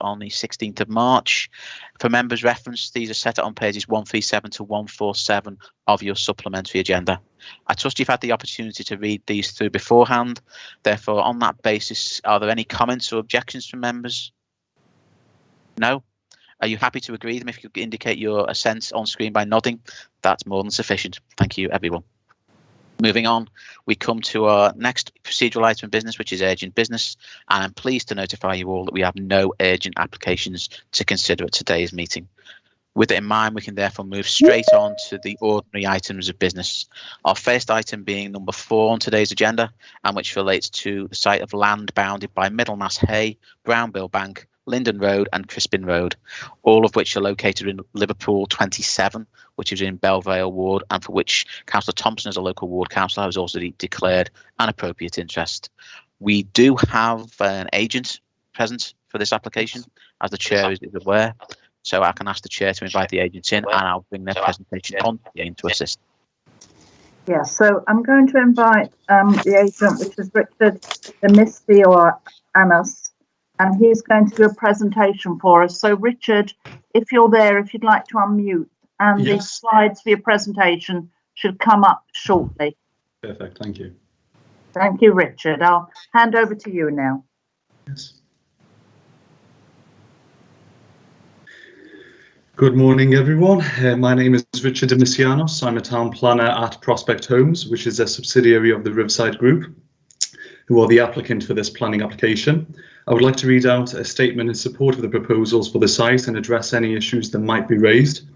on the 16th of March. For members' reference, these are set out on pages 137 to 147 of your supplementary agenda. I trust you've had the opportunity to read these through beforehand. Therefore, on that basis, are there any comments or objections from members? No? Are you happy to agree them? If you indicate your assent on screen by nodding, that's more than sufficient. Thank you, everyone. Moving on, we come to our next procedural item of business, which is urgent business, and I'm pleased to notify you all that we have no urgent applications to consider at today's meeting. With it in mind, we can therefore move straight on to the ordinary items of business. Our first item being number 4 on today's agenda, and which relates to the site of land bounded by Middlemass Hey, Brownbill Bank, Linden Road and Crispin Road, all of which are located in Liverpool 27, which is in Belle Vale Ward, and for which Councillor Thompson, as a local ward councillor, has also declared an appropriate interest. We do have an agent present for this application, as the chair is aware, so I can ask the chair to invite the agents in, and I'll bring their presentation on again to assist. Yeah, so I'm going to invite the agent, which is Richard Misty or Anus, and he's going to do a presentation for us. So, Richard, if you're there, if you'd like to unmute, and yes, the slides for your presentation should come up shortly. Perfect, thank you. Thank you, Richard. I'll hand over to you now. Yes. Good morning, everyone. My name is Richard Demisianos. I'm a town planner at Prospect Homes, which is a subsidiary of the Riverside Group, who are the applicant for this planning application. I would like to read out a statement in support of the proposals for the site and address any issues that might be raised.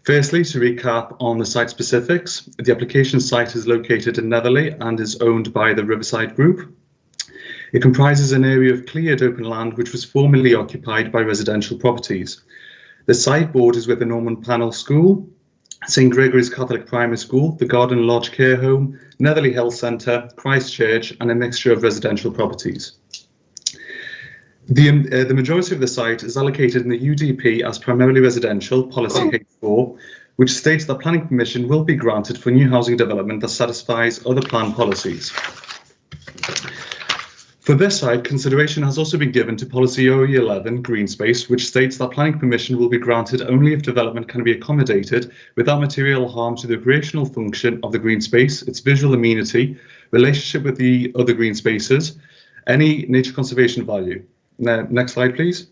Firstly, to recap on the site specifics, the application site is located in Netherley and is owned by the Riverside Group. It comprises an area of cleared open land which was formerly occupied by residential properties. The site borders with the Norman Panel School, St Gregory's Catholic Primary School, the Garden Lodge Care Home, Netherley Health Centre, Christ Church, and a mixture of residential properties. The majority of the site is allocated in the UDP as primarily residential, policy H4, which states that planning permission will be granted for new housing development that satisfies other plan policies. For this site, consideration has also been given to policy OE11 green space, which states that planning permission will be granted only if development can be accommodated without material harm to the recreational function of the green space, its visual amenity, relationship with the other green spaces, any nature conservation value. Now, next slide, please.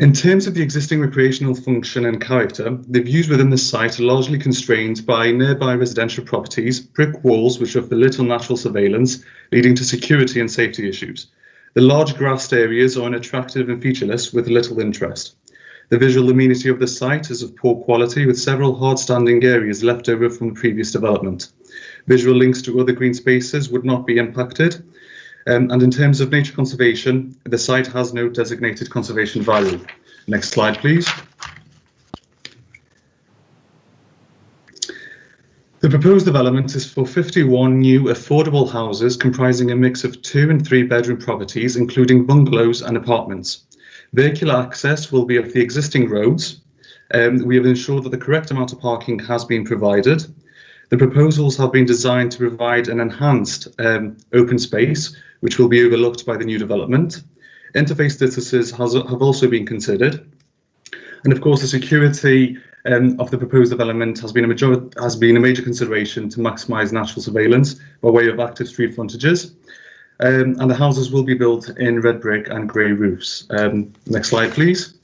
In terms of the existing recreational function and character, the views within the site are largely constrained by nearby residential properties, brick walls which offer little natural surveillance, leading to security and safety issues. The large grassed areas are unattractive and featureless with little interest. The visual amenity of the site is of poor quality, with several hard-standing areas left over from the previous development. Visual links to other green spaces would not be impacted. And in terms of nature conservation, the site has no designated conservation value. Next slide, please. The proposed development is for 51 new affordable houses comprising a mix of 2 and 3 bedroom properties, including bungalows and apartments. Vehicular access will be of the existing roads. We have ensured that the correct amount of parking has been provided. The proposals have been designed to provide an enhanced open space, which will be overlooked by the new development. Interface distances have also been considered. And of course, the security of the proposed development has been a major consideration to maximise natural surveillance by way of active street frontages. And the houses will be built in red brick and grey roofs. Next slide, please.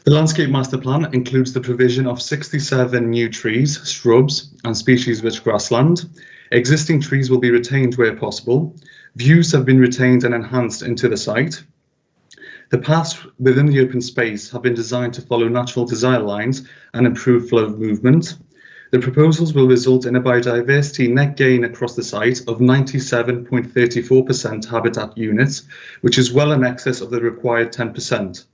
The landscape master plan includes the provision of 67 new trees, shrubs and species-rich grassland. Existing trees will be retained where possible. Views have been retained and enhanced into the site. The paths within the open space have been designed to follow natural design lines and improve flow of movement. The proposals will result in a biodiversity net gain across the site of 97.34% habitat units, which is well in excess of the required 10%.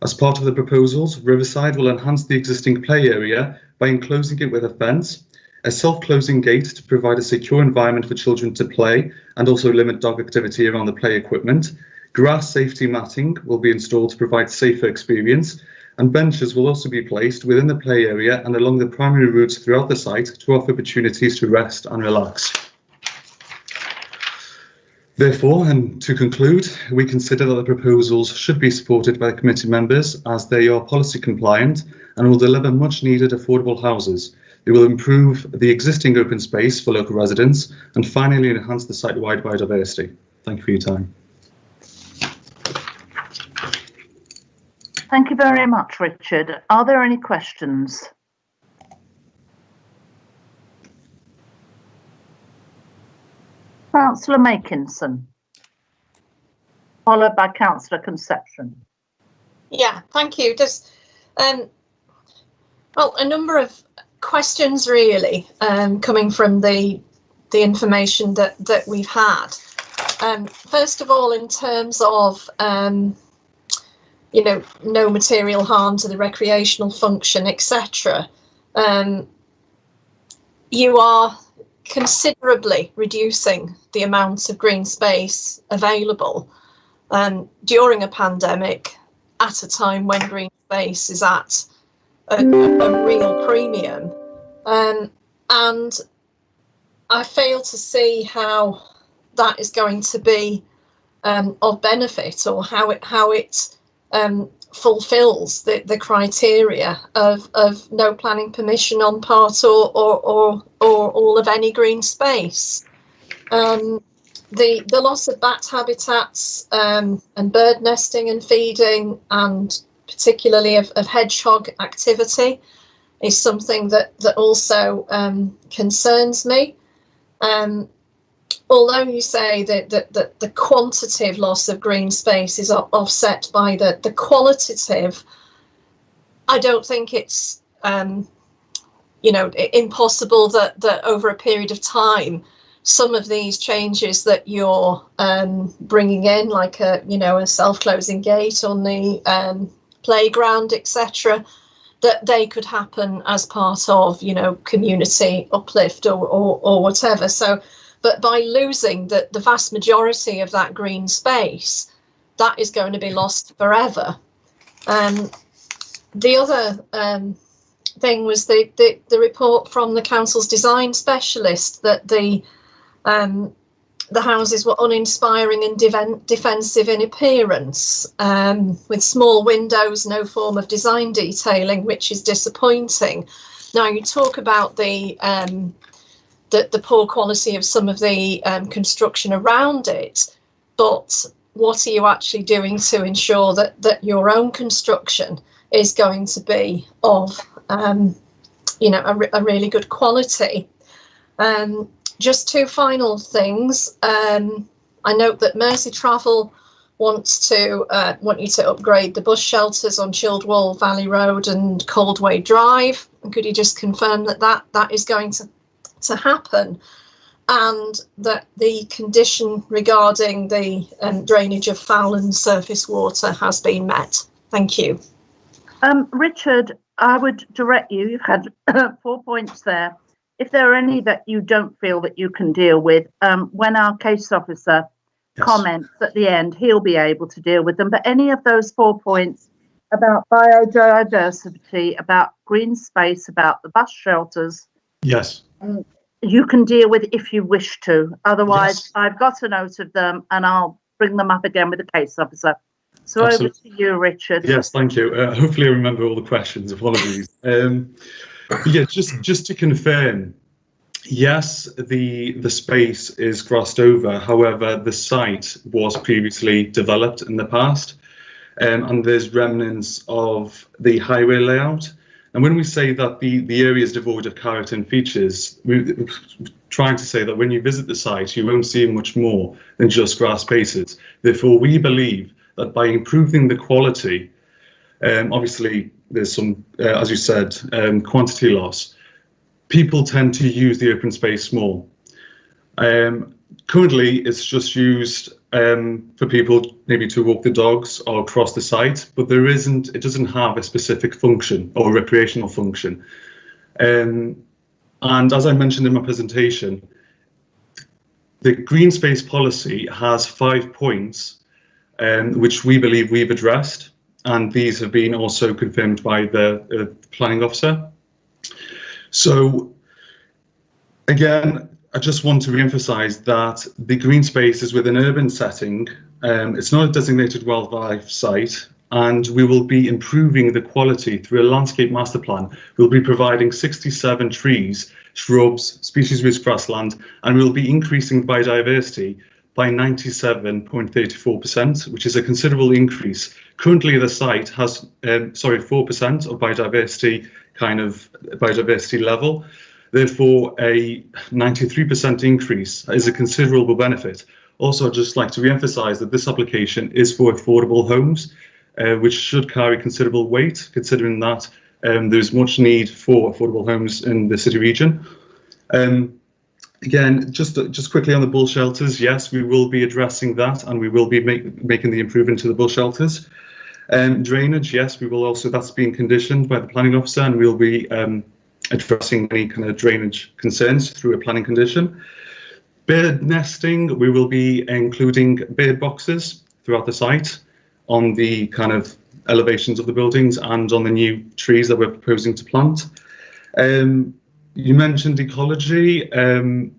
As part of the proposals, Riverside will enhance the existing play area by enclosing it with a fence, a self-closing gate to provide a secure environment for children to play and also limit dog activity around the play equipment. Grass safety matting will be installed to provide safer experience, and benches will also be placed within the play area and along the primary routes throughout the site to offer opportunities to rest and relax. Therefore, and to conclude, we consider that the proposals should be supported by the committee members as they are policy compliant and will deliver much needed affordable houses. They will improve the existing open space for local residents and finally enhance the site-wide biodiversity. Thank you for your time. Thank you very much, Richard. Are there any questions? Councillor Makinson, followed by Councillor Conception. Yeah, thank you. There's well, a number of questions really coming from the information that we've had. First of all, in terms of you know, no material harm to the recreational function, etc. You are considerably reducing the amount of green space available during a pandemic at a time when green space is at a real premium. And I fail to see how that is going to be of benefit, or how it fulfills the criteria of no planning permission on part or all of any green space. The loss of bat habitats and bird nesting and feeding, and particularly of hedgehog activity, is something that also concerns me. Although you say that the quantitative loss of green space is offset by the qualitative, I don't think it's you know, impossible that over a period of time, some of these changes that you're bringing in, like a self-closing gate on the playground, etc., that they could happen as part of, you know, community uplift or whatever. So. But by losing the vast majority of that green space, that is going to be lost forever. The other thing was the report from the council's design specialist that the houses were uninspiring and defensive in appearance, with small windows, no form of design detailing, which is disappointing. Now, you talk about the poor quality of some of the construction around it, but what are you actually doing to ensure that your own construction is going to be of you know, a really good quality? Just two final things. I note that Mersey Travel want you to upgrade the bus shelters on Childwall Valley Road and Coldway Drive. Could you just confirm that is going to happen, and that the condition regarding the drainage of foul and surface water has been met? Thank you. Richard, I would direct you, you've had 4 points there. If there are any that you don't feel that you can deal with, when our case officer comments at the end, he'll be able to deal with them. But any of those 4 points about biodiversity, about green space, about the bus shelters, Yes. You can deal with if you wish to. Otherwise, I've got a note of them and I'll bring them up again with the case officer. So Absolutely. Over to you, Richard. Yes, thank you. Hopefully I remember all the questions. Apologies. Yeah, just to confirm, yes, the space is grassed over. However, the site was previously developed in the past, and there's remnants of the highway layout. And when we say that the area is devoid of character and features, we're trying to say that when you visit the site, you won't see much more than just grass spaces. Therefore, we believe that by improving the quality, obviously there's some, as you said, quantity loss. People tend to use the open space more. Currently, it's just used for people maybe to walk the dogs or cross the site, but it doesn't have a specific function or recreational function. And as I mentioned in my presentation, the green space policy has 5 points, which we believe we've addressed. and these have been also confirmed by the planning officer. So again, I just want to re-emphasise that the green space is within an urban setting. It's not a designated wildlife site, and we will be improving the quality through a landscape master plan. We'll be providing 67 trees, shrubs, species-rich grassland, and we'll be increasing biodiversity by 97.34%, which is a considerable increase. Currently, the site has 4% of biodiversity level. Therefore, a 93% increase is a considerable benefit. Also, I'd just like to re-emphasise that this application is for affordable homes, which should carry considerable weight, considering that there's much need for affordable homes in the city region. Again, just quickly on the bull shelters, yes, we will be addressing that, and we will be making the improvement to the bull shelters. Drainage, yes, we will also, that's being conditioned by the planning officer, and we'll be addressing any kind of drainage concerns through a planning condition. Bird nesting, we will be including bird boxes throughout the site on the kind of elevations of the buildings and on the new trees that we're proposing to plant. You mentioned ecology. There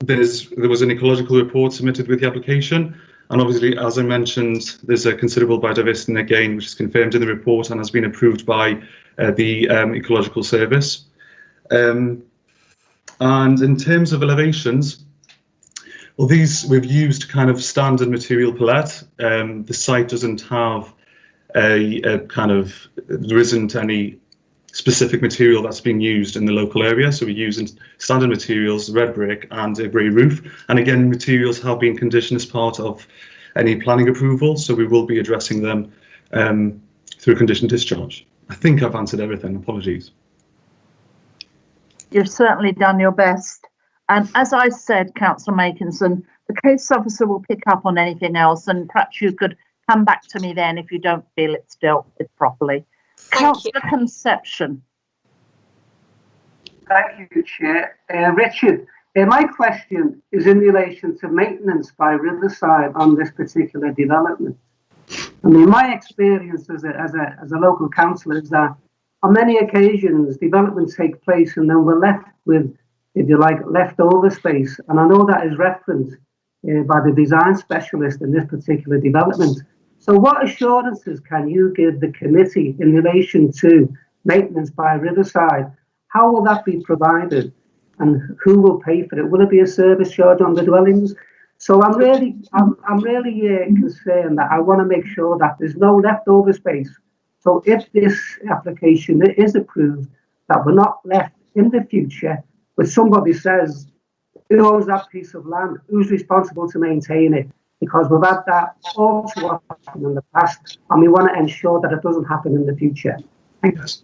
was an ecological report submitted with the application, and obviously, as I mentioned, there's a considerable biodiversity again, which is confirmed in the report and has been approved by the Ecological Service. And in terms of elevations, well, we've used kind of standard material palette. The site doesn't have there isn't any specific material that's being used in the local area, so we're using standard materials, red brick and a grey roof. And again, materials have been conditioned as part of any planning approval, so we will be addressing them through conditioned discharge. I think I've answered everything. Apologies. You've certainly done your best. And as I said, Councillor Makinson, the case officer will pick up on anything else, and perhaps you could come back to me then if you don't feel it's dealt with properly. Councillor Conception. Thank you, Chair. Richard, my question is in relation to maintenance by Riverside on this particular development. I mean, my experience as a local councillor is that on many occasions developments take place and then we're left with, if you like, leftover space. And I know that is referenced by the design specialist in this particular development. So what assurances can you give the committee in relation to maintenance by Riverside? How will that be provided, and who will pay for it? Will it be a service charge on the dwellings? So I'm really concerned that I want to make sure that there's no leftover space. So if this application is approved, that we're not left in the future with somebody says, who owns that piece of land? Who's responsible to maintain it? Because we've had that all too often in the past, and we want to ensure that it doesn't happen in the future. Thanks.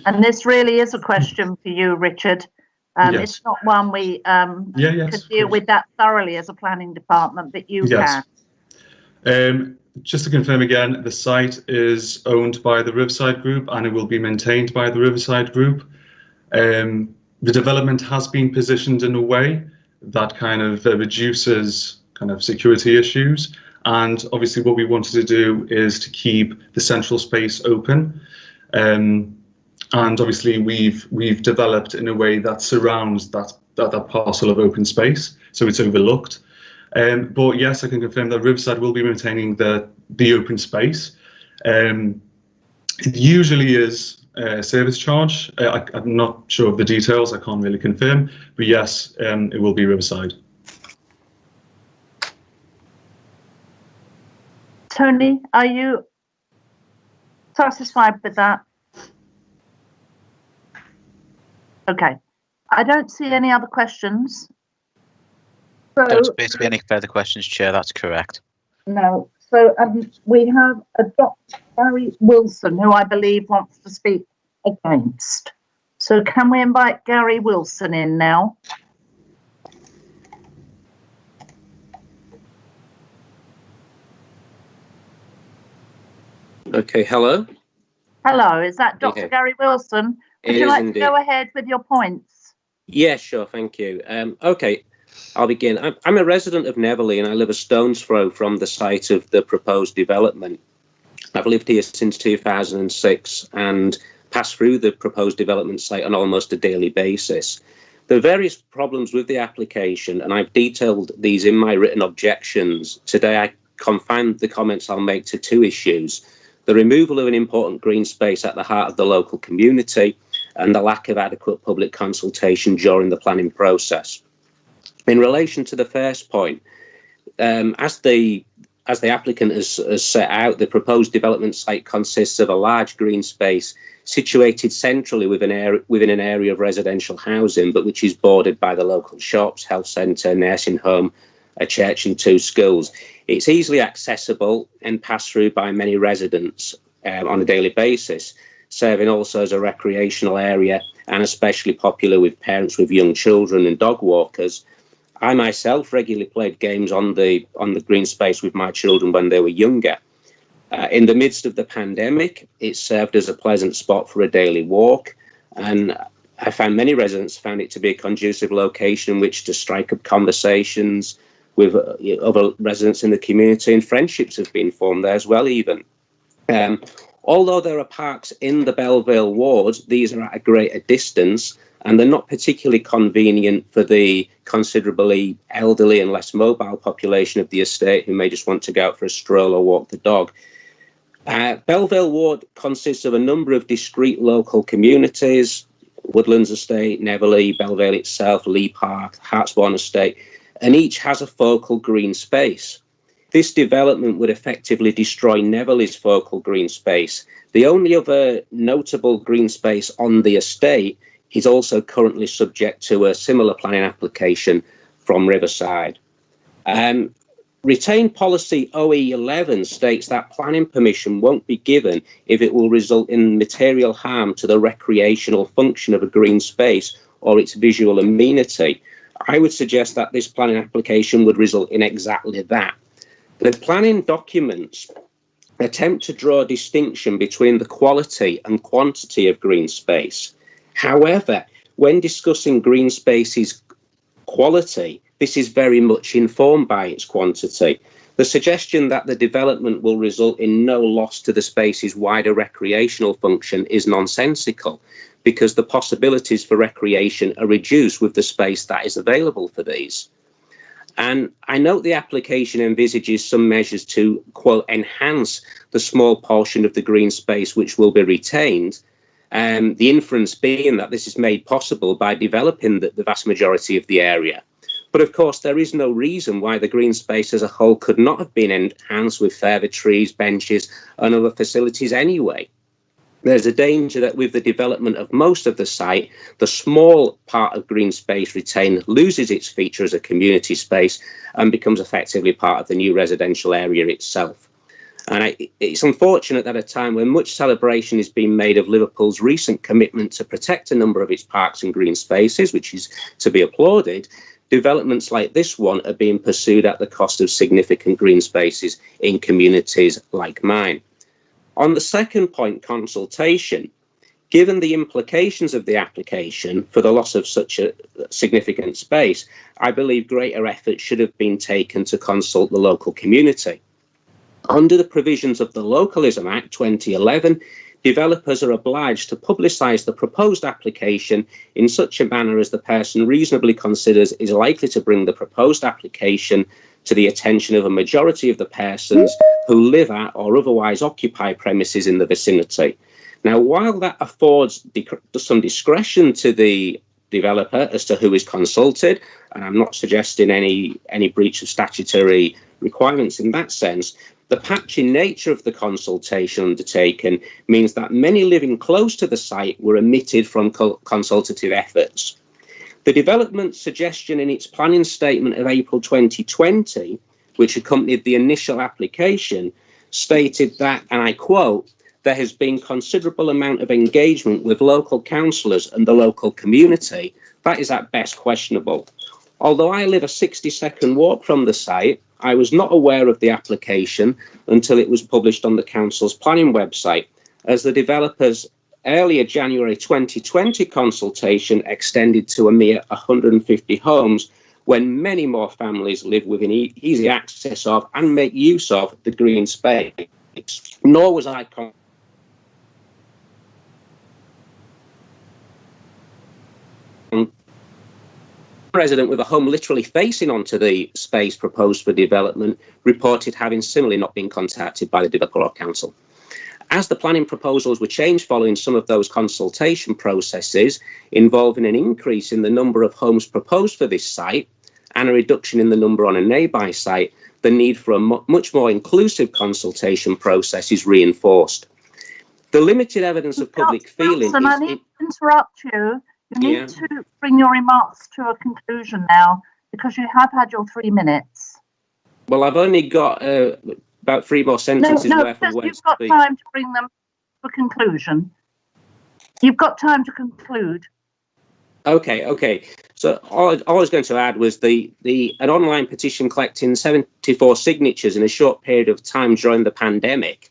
And this really is a question for you, Richard. Yes. It's not one we can deal with that thoroughly as a planning department, but you can. Just to confirm again, the site is owned by the Riverside Group and it will be maintained by the Riverside Group. The development has been positioned in a way that kind of reduces kind of security issues, and obviously what we wanted to do is to keep the central space open, and obviously we've developed in a way that surrounds that parcel of open space, so it's overlooked. But yes, I can confirm that Riverside will be maintaining the open space. It usually is a service charge. I'm not sure of the details, I can't really confirm, but yes, it will be Riverside. Tony, are you satisfied with that? Okay. I don't see any other questions. So, don't appear to be any further questions, Chair. That's correct. No. So we have a Dr. Gary Wilson, who I believe wants to speak against. So can we invite Gary Wilson in now? Okay, hello. Hello, is that Dr. Gary Wilson? Would you like to go ahead with your points? Yeah, sure, thank you. Okay, I'll begin. I'm a resident of Neverley and I live a stone's throw from the site of the proposed development. I've lived here since 2006 and pass through the proposed development site on almost a daily basis. There are various problems with the application, and I've detailed these in my written objections. Today, I confined the comments I'll make to two issues: the removal of an important green space at the heart of the local community and the lack of adequate public consultation during the planning process. In relation to the first point, as the applicant has set out, the proposed development site consists of a large green space situated centrally within an area of residential housing, but which is bordered by the local shops, health centre, nursing home, a church and 2 schools. It's easily accessible and passed through by many residents on a daily basis, serving also as a recreational area and especially popular with parents with young children and dog walkers. I myself regularly played games on the green space with my children when they were younger. In the midst of the pandemic, it served as a pleasant spot for a daily walk, and I found many residents found it to be a conducive location in which to strike up conversations with other residents in the community, and friendships have been formed there as well even. Although there are parks in the Belle Vale Ward, these are at a greater distance and they're not particularly convenient for the considerably elderly and less mobile population of the estate who may just want to go out for a stroll or walk the dog. Belle Vale Ward consists of a number of discrete local communities: Woodlands Estate, Neverley, Belle Vale itself, Lee Park, Hartsbourne Estate, and each has a focal green space. This development would effectively destroy Neverley's focal green space. The only other notable green space on the estate is also currently subject to a similar planning application from Riverside. Retained policy OE11 states that planning permission won't be given if it will result in material harm to the recreational function of a green space or its visual amenity. I would suggest that this planning application would result in exactly that. The planning documents attempt to draw a distinction between the quality and quantity of green space. However, when discussing green space's quality, this is very much informed by its quantity. The suggestion that the development will result in no loss to the space's wider recreational function is nonsensical, because the possibilities for recreation are reduced with the space that is available for these. And I note the application envisages some measures to, quote, enhance the small portion of the green space which will be retained, the inference being that this is made possible by developing the vast majority of the area. But of course, there is no reason why the green space as a whole could not have been enhanced with further trees, benches, and other facilities anyway. There's a danger that with the development of most of the site, the small part of green space retained loses its feature as a community space and becomes effectively part of the new residential area itself. And it's unfortunate that at a time when much celebration is being made of Liverpool's recent commitment to protect a number of its parks and green spaces, which is to be applauded, developments like this one are being pursued at the cost of significant green spaces in communities like mine. On the second point, consultation, given the implications of the application for the loss of such a significant space, I believe greater effort should have been taken to consult the local community. Under the provisions of the Localism Act 2011, developers are obliged to publicise the proposed application in such a manner as the person reasonably considers is likely to bring the proposed application to the attention of a majority of the persons who live at or otherwise occupy premises in the vicinity. Now, while that affords some discretion to the developer as to who is consulted, and I'm not suggesting any breach of statutory requirements in that sense, the patchy nature of the consultation undertaken means that many living close to the site were omitted from consultative efforts. The development suggestion in its planning statement of April 2020, which accompanied the initial application, stated that, and I quote, "There has been considerable amount of engagement with local councillors and the local community." That is at best questionable. Although I live a 60-second walk from the site, I was not aware of the application until it was published on the council's planning website, as the developer's earlier January 2020 consultation extended to a mere 150 homes, when many more families live within easy access of and make use of the green space. units, nor was I resident with a home literally facing onto the space proposed for development reported having similarly not been contacted by the developer or council. As the planning proposals were changed following some of those consultation processes involving an increase in the number of homes proposed for this site and a reduction in the number on a nearby site, the need for a much more inclusive consultation process is reinforced. The limited evidence of public feeling Wilson, I need to interrupt you. You need to bring your remarks to a conclusion now, because you have had your 3 minutes. Well, I've only got about 3 more sentences worth of words. You've got time to bring them to a conclusion. You've got time to conclude. Okay. So all I was going to add was an online petition collecting 74 signatures in a short period of time during the pandemic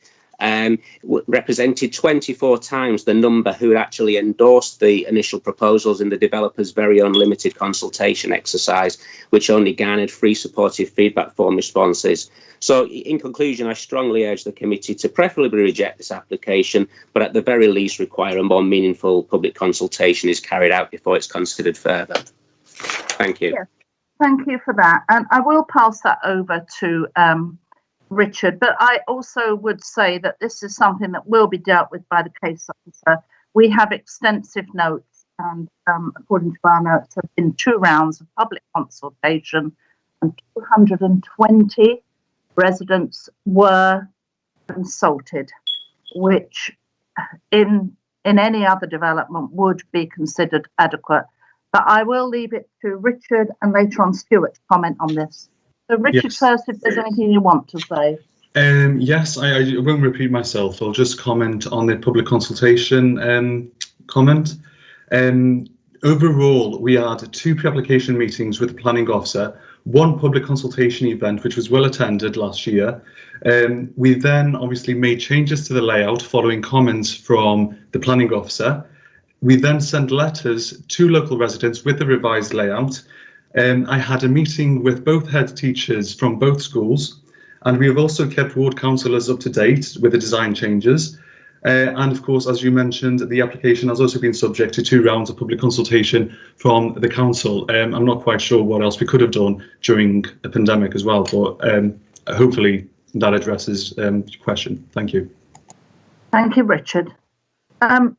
represented 24 times the number who had actually endorsed the initial proposals in the developer's very own limited consultation exercise, which only garnered 3 supportive feedback form responses. So in conclusion, I strongly urge the committee to preferably reject this application, but at the very least require a more meaningful public consultation is carried out before it's considered further. Thank you. Yes, thank you for that. And I will pass that over to Richard, but I also would say that this is something that will be dealt with by the case officer. We have extensive notes, and according to our notes, have been 2 rounds of public consultation, and 220 residents were consulted, which in any other development would be considered adequate. But I will leave it to Richard and later on Stuart to comment on this. So Richard, first, if there's anything you want to say. Yes, I won't repeat myself. I'll just comment on the public consultation comment. Overall, we had 2 pre-application meetings with the planning officer, 1 public consultation event, which was well attended last year. We then obviously made changes to the layout following comments from the planning officer. We then sent letters to local residents with the revised layout. I had a meeting with both head teachers from both schools, and we have also kept ward councillors up to date with the design changes. And of course, as you mentioned, the application has also been subject to 2 rounds of public consultation from the council. I'm not quite sure what else we could have done during a pandemic as well, but hopefully that addresses your question. Thank you. Thank you, Richard.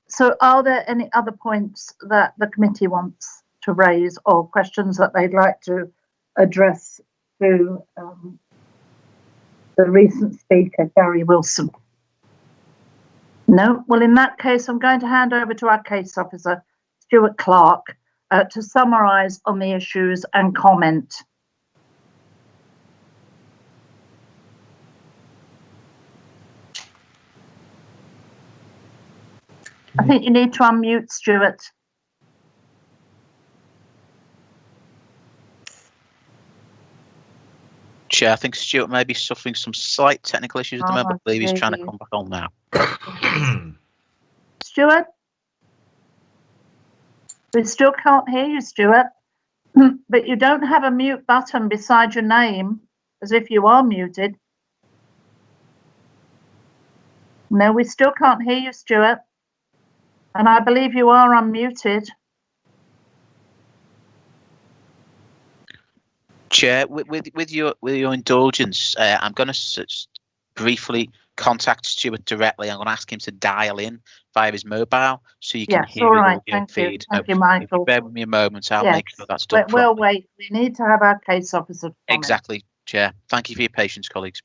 So are there any other points that the committee wants to raise or questions that they'd like to address to the recent speaker, Gary Wilson? No? Well, in that case, I'm going to hand over to our case officer, Stuart Clark, to summarise on the issues and comment. I think you need to unmute, Stuart. Chair, I think Stuart may be suffering some slight technical issues at the moment, but I believe he's trying to come back on now. Stuart? We still can't hear you, Stuart. But you don't have a mute button beside your name, as if you are muted. No, we still can't hear you, Stuart. And I believe you are unmuted. Chair, with your indulgence, I'm going to briefly contact Stuart directly. I'm going to ask him to dial in via his mobile so you can hear the audio feed. Thank you, Michael. Bear with me a moment. I'll make sure that's done. We'll wait. We need to have our case officer comment. Exactly, Chair. Thank you for your patience, colleagues.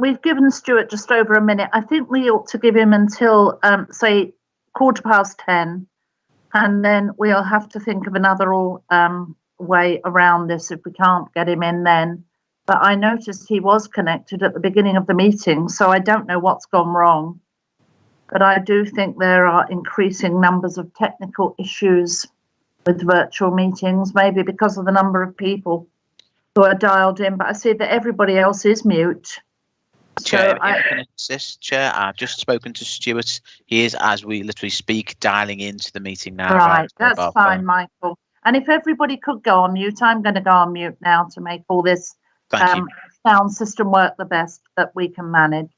We've given Stuart just over a minute. I think we ought to give him until, say, 10:15, and then we'll have to think of another way around this if we can't get him in then. But I noticed he was connected at the beginning of the meeting, so I don't know what's gone wrong. But I do think there are increasing numbers of technical issues with virtual meetings, maybe because of the number of people who are dialed in. But I see that everybody else is mute. Chair, can I assist, Chair? I've just spoken to Stuart. He is, as we literally speak, dialing into the meeting now. Right, that's fine, Michael. And if everybody could go on mute, I'm going to go on mute now to make all this sound system work the best that we can manage.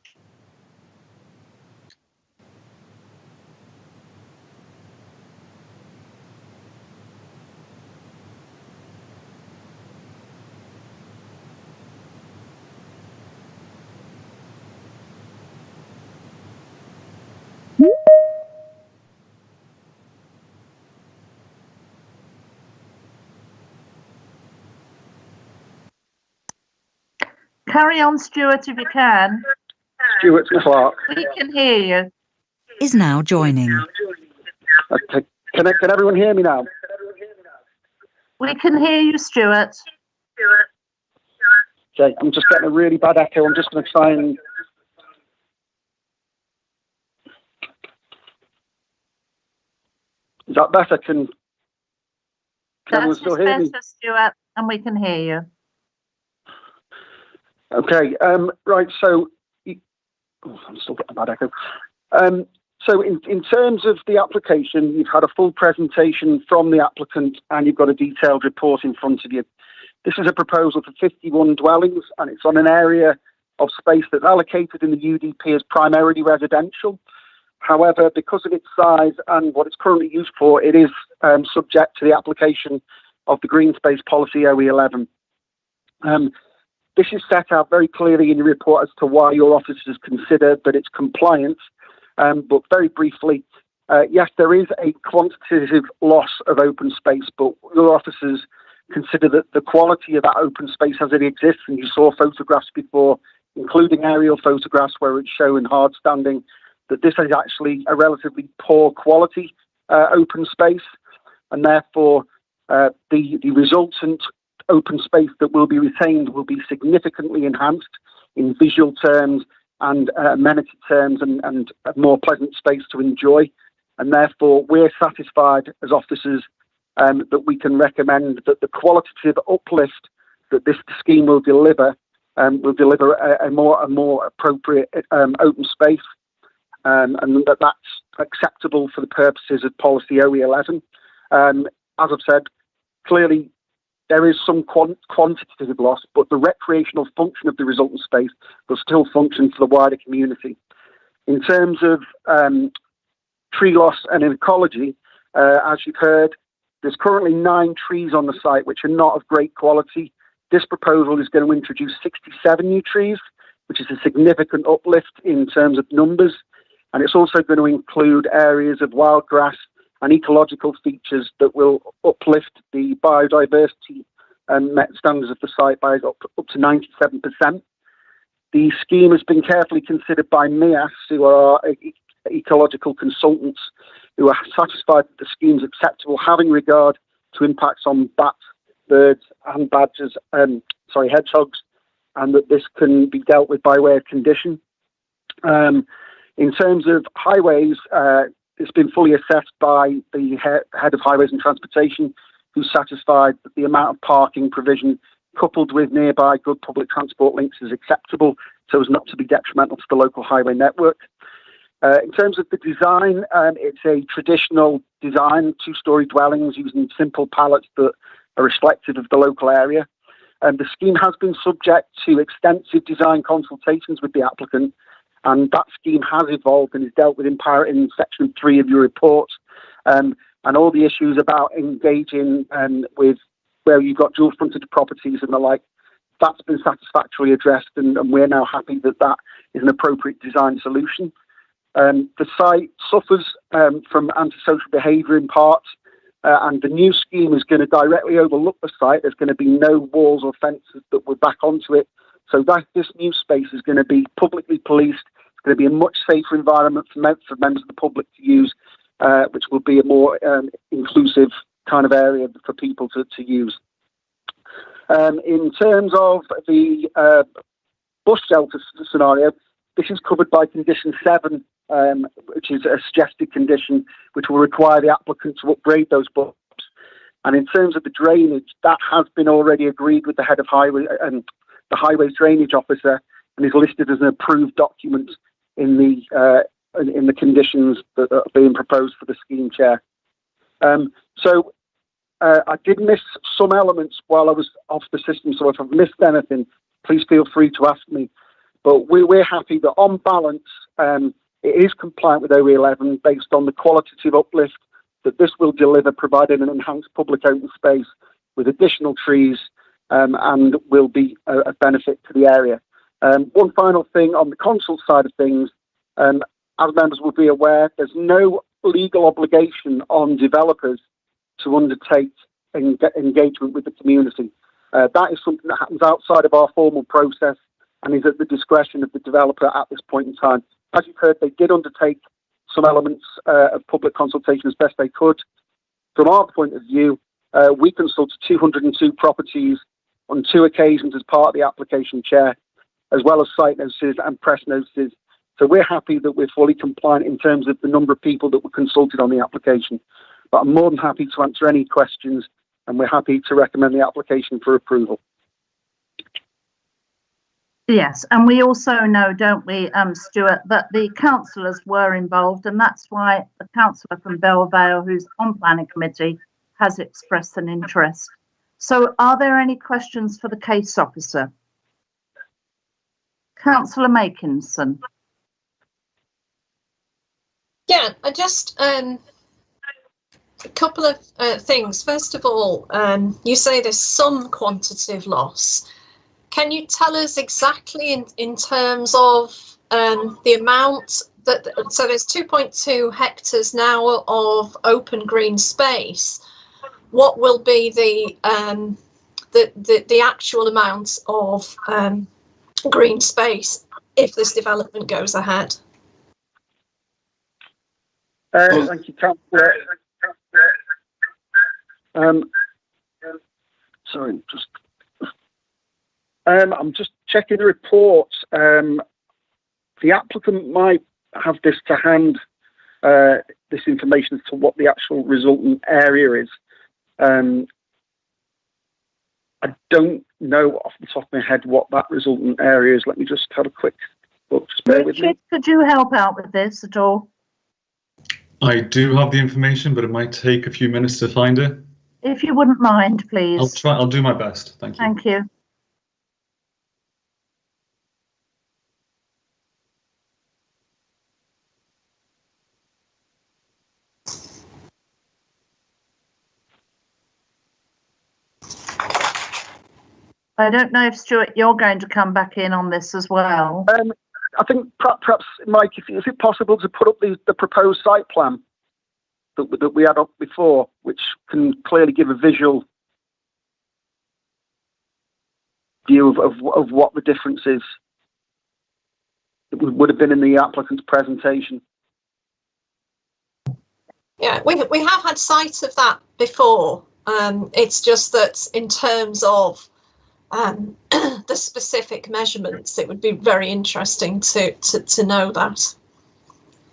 Carry on, Stuart, if you can. Stuart Clark. We can hear you. Is now joining. Okay. Can everyone hear me now? We can hear you, Stuart. Okay, I'm just getting a really bad echo. I'm just going to try and... Is that better? Can everyone still hear me? That's Stuart, and we can hear you. Okay, right, so... I'm still getting a bad echo. So in terms of the application, you've had a full presentation from the applicant and you've got a detailed report in front of you. This is a proposal for 51 dwellings and it's on an area of space that's allocated in the UDP as primarily residential. However, because of its size and what it's currently used for, it is subject to the application of the Green Space Policy OE11. This is set out very clearly in your report as to why your office has considered that it's compliant. But very briefly, yes, there is a quantitative loss of open space, but your officers consider that the quality of that open space as it exists, and you saw photographs before, including aerial photographs where it's shown hard standing, that this is actually a relatively poor quality open space, and therefore the resultant open space that will be retained will be significantly enhanced in visual terms and amenity terms and a more pleasant space to enjoy. And therefore, we're satisfied as officers that we can recommend that the qualitative uplift that this scheme will deliver a more appropriate open space, and that's acceptable for the purposes of policy OE11. As I've said, clearly there is some quantitative loss, but the recreational function of the resultant space will still function for the wider community. In terms of tree loss and ecology, as you've heard, there's currently 9 trees on the site which are not of great quality. This proposal is going to introduce 67 new trees, which is a significant uplift in terms of numbers. And it's also going to include areas of wild grass and ecological features that will uplift the biodiversity and standards of the site by up to 97%. The scheme has been carefully considered by MIAS, who are ecological consultants, who are satisfied that the scheme is acceptable, having regard to impacts on bats, birds, and badgers, hedgehogs, and that this can be dealt with by way of condition. In terms of highways, it's been fully assessed by the head of Highways and Transportation, who's satisfied that the amount of parking provision coupled with nearby good public transport links is acceptable so as not to be detrimental to the local highway network. In terms of the design, it's a traditional design, 2-storey dwellings using simple pallets that are reflective of the local area. The scheme has been subject to extensive design consultations with the applicant, and that scheme has evolved and is dealt with in section 3 of your report. And all the issues about engaging with where you've got dual fronted properties and the like, that's been satisfactorily addressed, and we're now happy that that is an appropriate design solution. The site suffers from antisocial behaviour in part, and the new scheme is going to directly overlook the site. There's going to be no walls or fences that would back onto it, So that this new space is going to be publicly policed. It's going to be a much safer environment for members of the public to use, which will be a more inclusive kind of area for people to use. In terms of the bus shelter scenario, this is covered by condition 7, which is a suggested condition which will require the applicant to upgrade those buses. And in terms of the drainage, that has been already agreed with the head of highway and the highways drainage officer, and is listed as an approved document in the conditions that are being proposed for the scheme chair. So I did miss some elements while I was off the system, so if I've missed anything, please feel free to ask me. But we're happy that on balance, it is compliant with OE11 based on the qualitative uplift that this will deliver, providing an enhanced public open space with additional trees, and will be a benefit to the area. One final thing on the consult side of things, as members will be aware, there's no legal obligation on developers to undertake engagement with the community. That is something that happens outside of our formal process and is at the discretion of the developer at this point in time. As you've heard, they did undertake some elements of public consultation as best they could. From our point of view, we consulted 202 properties on 2 occasions as part of the application chair, as well as site notices and press notices. So we're happy that we're fully compliant in terms of the number of people that were consulted on the application. But I'm more than happy to answer any questions, and we're happy to recommend the application for approval. Yes, and we also know, don't we, Stuart, that the councillors were involved, and that's why the councillor from Belle Vale, who's on planning committee, has expressed an interest. So are there any questions for the case officer? Councillor Makinson. Yeah, I just a couple of things. First of all, you say there's some quantitative loss. Can you tell us exactly in terms of the amount that, so there's 2.2 hectares now of open green space. What will be the actual amount of green space if this development goes ahead? Thank you, Councillor. Sorry, I'm just checking the report. The applicant might have this to hand, this information as to what the actual resultant area is. I don't know off the top of my head what that resultant area is. Let me just have a quick look. Just bear with me. Could you help out with this at all? I do have the information, but it might take a few minutes to find it. If you wouldn't mind, please. I'll do my best. Thank you. Thank you. I don't know if, Stuart, you're going to come back in on this as well. I think perhaps, Mike, is it possible to put up the proposed site plan that we had up before, which can clearly give a visual view of what the difference is that would have been in the applicant's presentation? Yeah, we have had sight of that before. It's just that in terms of the specific measurements, it would be very interesting to know that.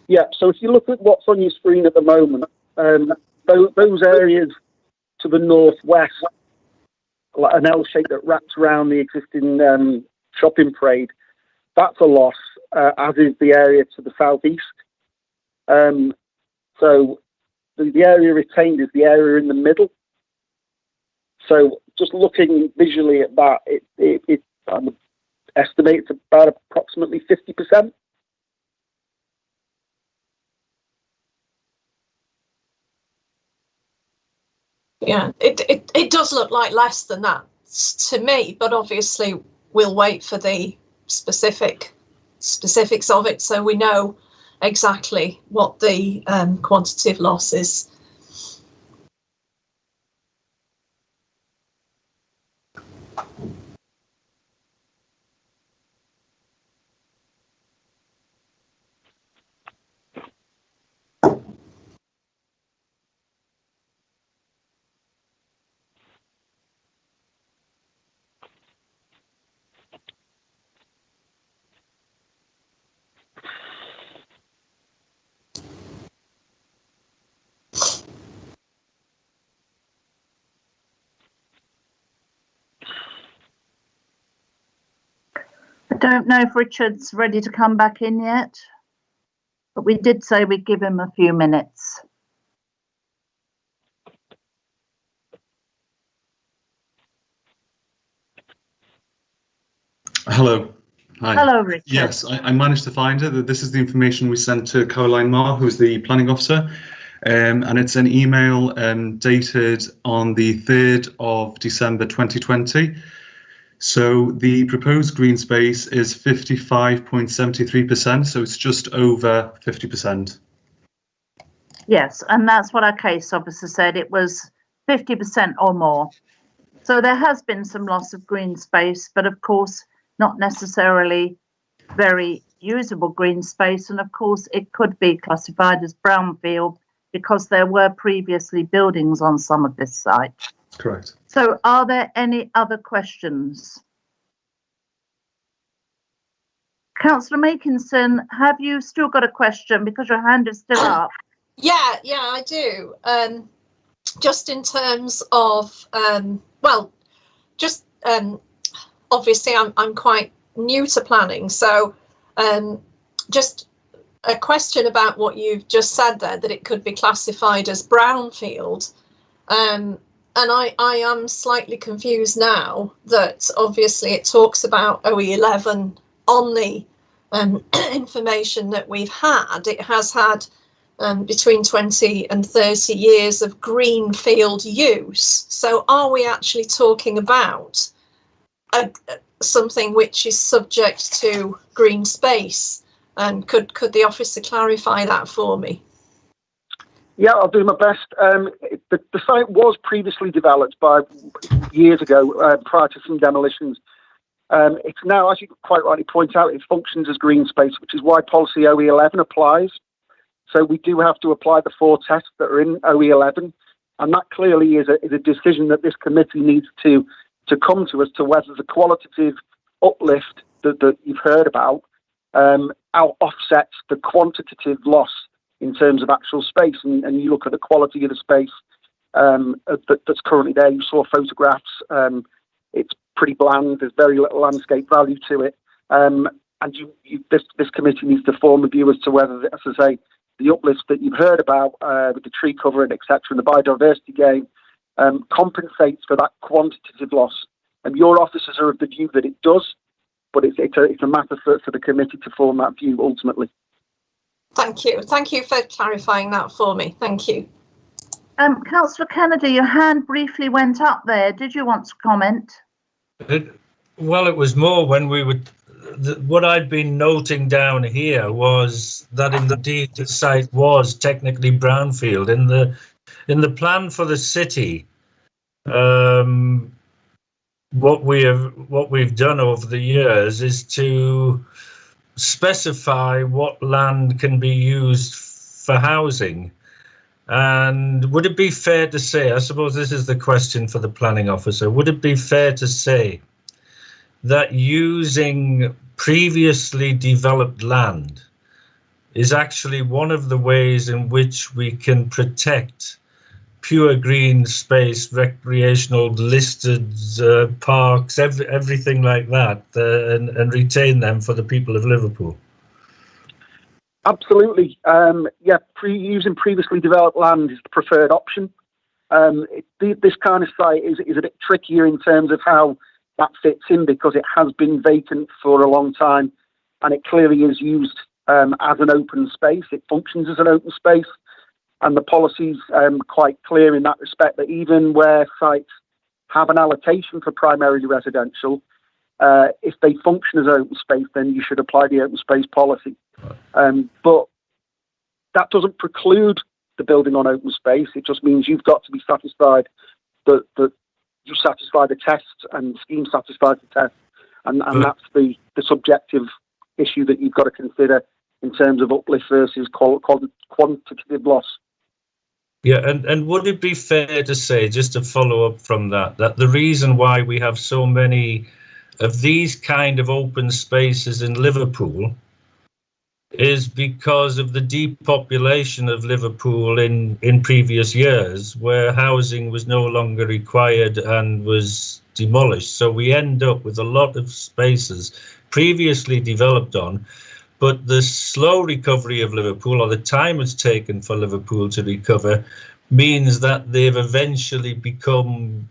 Yeah, so if you look at what's on your screen at the moment, those areas to the northwest, like an L shape that wraps around the existing shopping parade, that's a loss, as is the area to the southeast. So the area retained is the area in the middle. So just looking visually at that, it estimates about approximately 50%. Yeah, it does look like less than that to me, but obviously we'll wait for the specifics of it so we know exactly what the quantitative loss is. I don't know if Richard's ready to come back in yet, but we did say we'd give him a few minutes. Hello. Hi. Hello, Richard. Yes, I managed to find it. This is the information we sent to Caroline Marr, who's the planning officer, and it's an email dated on the 3rd of December 2020. So the proposed green space is 55.73%, so it's just over 50%. Yes, and that's what our case officer said. It was 50% or more. So there has been some loss of green space, but of course, not necessarily very usable green space. And of course, it could be classified as brownfield because there were previously buildings on some of this site. Correct. So are there any other questions? Councillor Makinson, have you still got a question because your hand is still up? Yeah, I do. Just in terms of, obviously I'm quite new to planning, so just a question about what you've just said there, that it could be classified as brownfield. And I am slightly confused now that obviously it talks about OE11 on the information that we've had. It has had between 20 and 30 years of greenfield use. So are we actually talking about something which is subject to green space? And could the officer clarify that for me? Yeah, I'll do my best. The site was previously developed by years ago, prior to some demolitions. It's now, as you quite rightly point out, it functions as green space, which is why policy OE11 applies. So we do have to apply the 4 tests that are in OE11, and that clearly is a decision that this committee needs to come to as to whether the qualitative uplift that you've heard about offsets the quantitative loss in terms of actual space. And you look at the quality of the space that's currently there. You saw photographs. It's pretty bland. There's very little landscape value to it. And this committee needs to form a view as to whether, as I say, the uplift that you've heard about with the tree cover and etc. and the biodiversity gain compensates for that quantitative loss. And your officers are of the view that it does, but it's a matter for the committee to form that view ultimately. Thank you. Thank you for clarifying that for me. Thank you. Councillor Kennedy, your hand briefly went up there. Did you want to comment? Well, it was more when we would. What I'd been noting down here was that indeed the site was technically brownfield. In the plan for the city, what we've done over the years is to specify what land can be used for housing. And would it be fair to say, I suppose this is the question for the planning officer, would it be fair to say that using previously developed land is actually one of the ways in which we can protect pure green space, recreational listed parks, everything like that, and retain them for the people of Liverpool? Absolutely. Using previously developed land is the preferred option. This kind of site is a bit trickier in terms of how that fits in, because it has been vacant for a long time and it clearly is used as an open space. It functions as an open space, and the policy's quite clear in that respect, that even where sites have an allocation for primarily residential, if they function as open space, then you should apply the open space policy. But that doesn't preclude the building on open space. It just means you've got to be satisfied that you satisfy the tests and the scheme satisfies the test, and that's the subjective issue that you've got to consider in terms of uplift versus quantitative loss. Yeah, and would it be fair to say, just to follow up from that the reason why we have so many of these kind of open spaces in Liverpool is because of the depopulation of Liverpool in previous years, where housing was no longer required and was demolished. So we end up with a lot of spaces previously developed on. But the slow recovery of Liverpool, or the time it's taken for Liverpool to recover, means that they've eventually become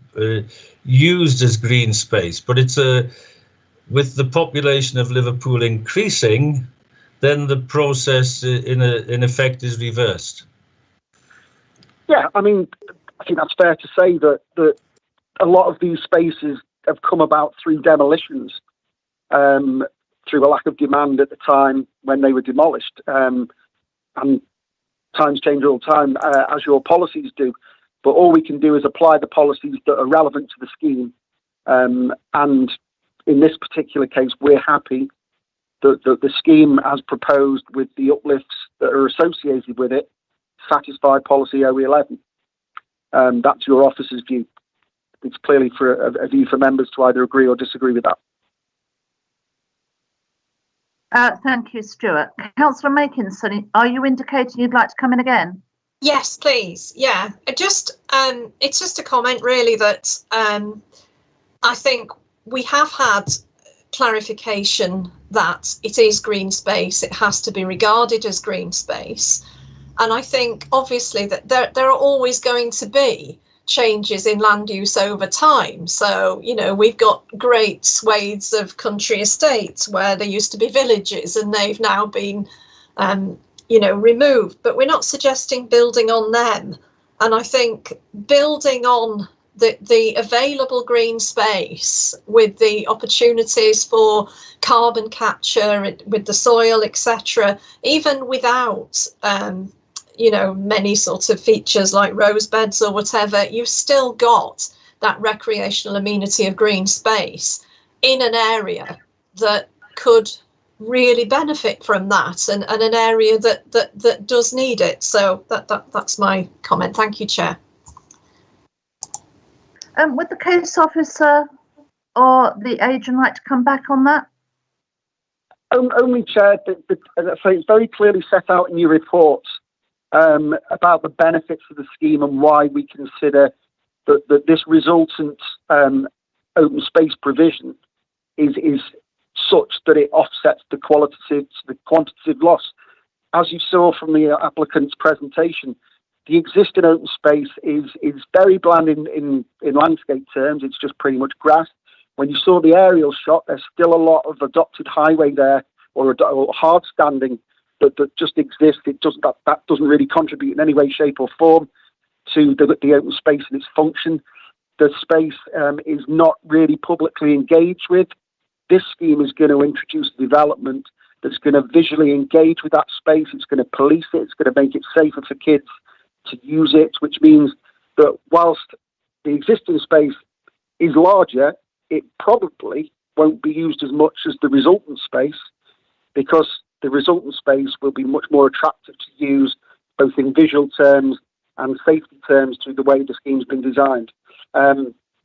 used as green space. But it's with the population of Liverpool increasing, then the process in effect is reversed. Yeah, I mean, I think that's fair to say that a lot of these spaces have come about through demolitions, through a lack of demand at the time when they were demolished. And times change all the time, as your policies do. But all we can do is apply the policies that are relevant to the scheme. And in this particular case, we're happy that the scheme as proposed with the uplifts that are associated with it satisfy policy OE11. That's your officer's view. It's clearly for a view for members to either agree or disagree with that. Thank you, Stuart. Councillor Makinson, are you indicating you'd like to come in again? Yes, please. Yeah, it's just a comment really that I think we have had clarification that it is green space. It has to be regarded as green space. And I think obviously that there are always going to be changes in land use over time. So, you know, we've got great swathes of country estates where there used to be villages and they've now been, you know, removed. But we're not suggesting building on them. And I think building on the available green space with the opportunities for carbon capture with the soil, etc., even without you know, many sorts of features like rose beds or whatever, you've still got that recreational amenity of green space in an area that could really benefit from that, and an area that does need it. So that's my comment. Thank you, Chair. Would the case officer or the agent like to come back on that? Only, Chair, so it's very clearly set out in your reports about the benefits of the scheme and why we consider that this resultant open space provision is such that it offsets the quantitative loss. As you saw from the applicant's presentation, the existing open space is very bland in landscape terms. It's just pretty much grass. When you saw the aerial shot, there's still a lot of adopted highway there, or hard standing that just exists. That doesn't really contribute in any way, shape or form to the open space and its function. The space is not really publicly engaged with. This scheme is going to introduce development that's going to visually engage with that space. It's going to police it. It's going to make it safer for kids to use it, which means that whilst the existing space is larger, it probably won't be used as much as the resultant space, because the resultant space will be much more attractive to use both in visual terms and safety terms through the way the scheme's been designed.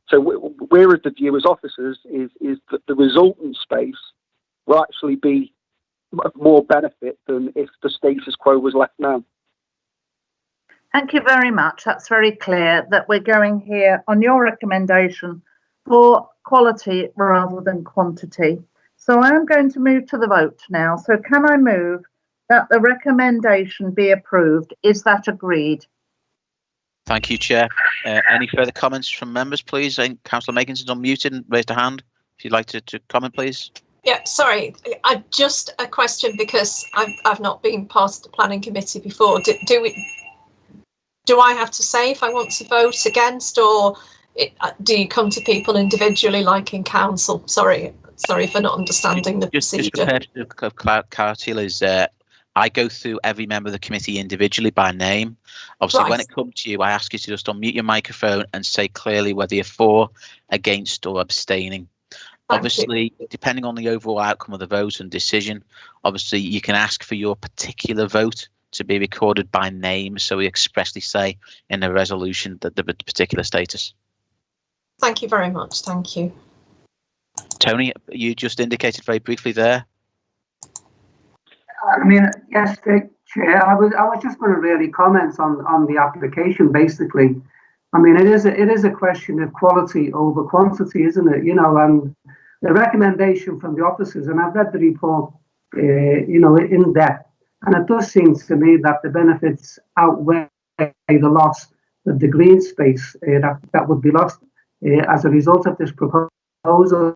So we're of the view as officers is that the resultant space will actually be of more benefit than if the status quo was left now. Thank you very much. That's very clear that we're going here on your recommendation for quality rather than quantity. So I'm going to move to the vote now. So can I move that the recommendation be approved? Is that agreed? Thank you, Chair. Any further comments from members, please? I think Councillor Mekinson's unmuted and raised a hand. If you'd like to comment, please. Yeah, sorry. Just a question, because I've not been part of the planning committee before. Do I have to say if I want to vote against, or do you come to people individually like in council? Sorry for not understanding the procedure. Just clarity is I go through every member of the committee individually by name. Obviously, when it comes to you, I ask you to just unmute your microphone and say clearly whether you're for, against or abstaining. Obviously, depending on the overall outcome of the vote and decision, obviously you can ask for your particular vote to be recorded by name, so we expressly say in the resolution that the particular status. Thank you very much. Thank you. Tony, you just indicated very briefly there. I mean, yes, Chair. I was just going to really comment on the application. Basically, I mean, it is a question of quality over quantity, isn't it? You know, and the recommendation from the officers, and I've read the report, in depth, and it does seem to me that the benefits outweigh the loss of the green space that would be lost as a result of this proposal.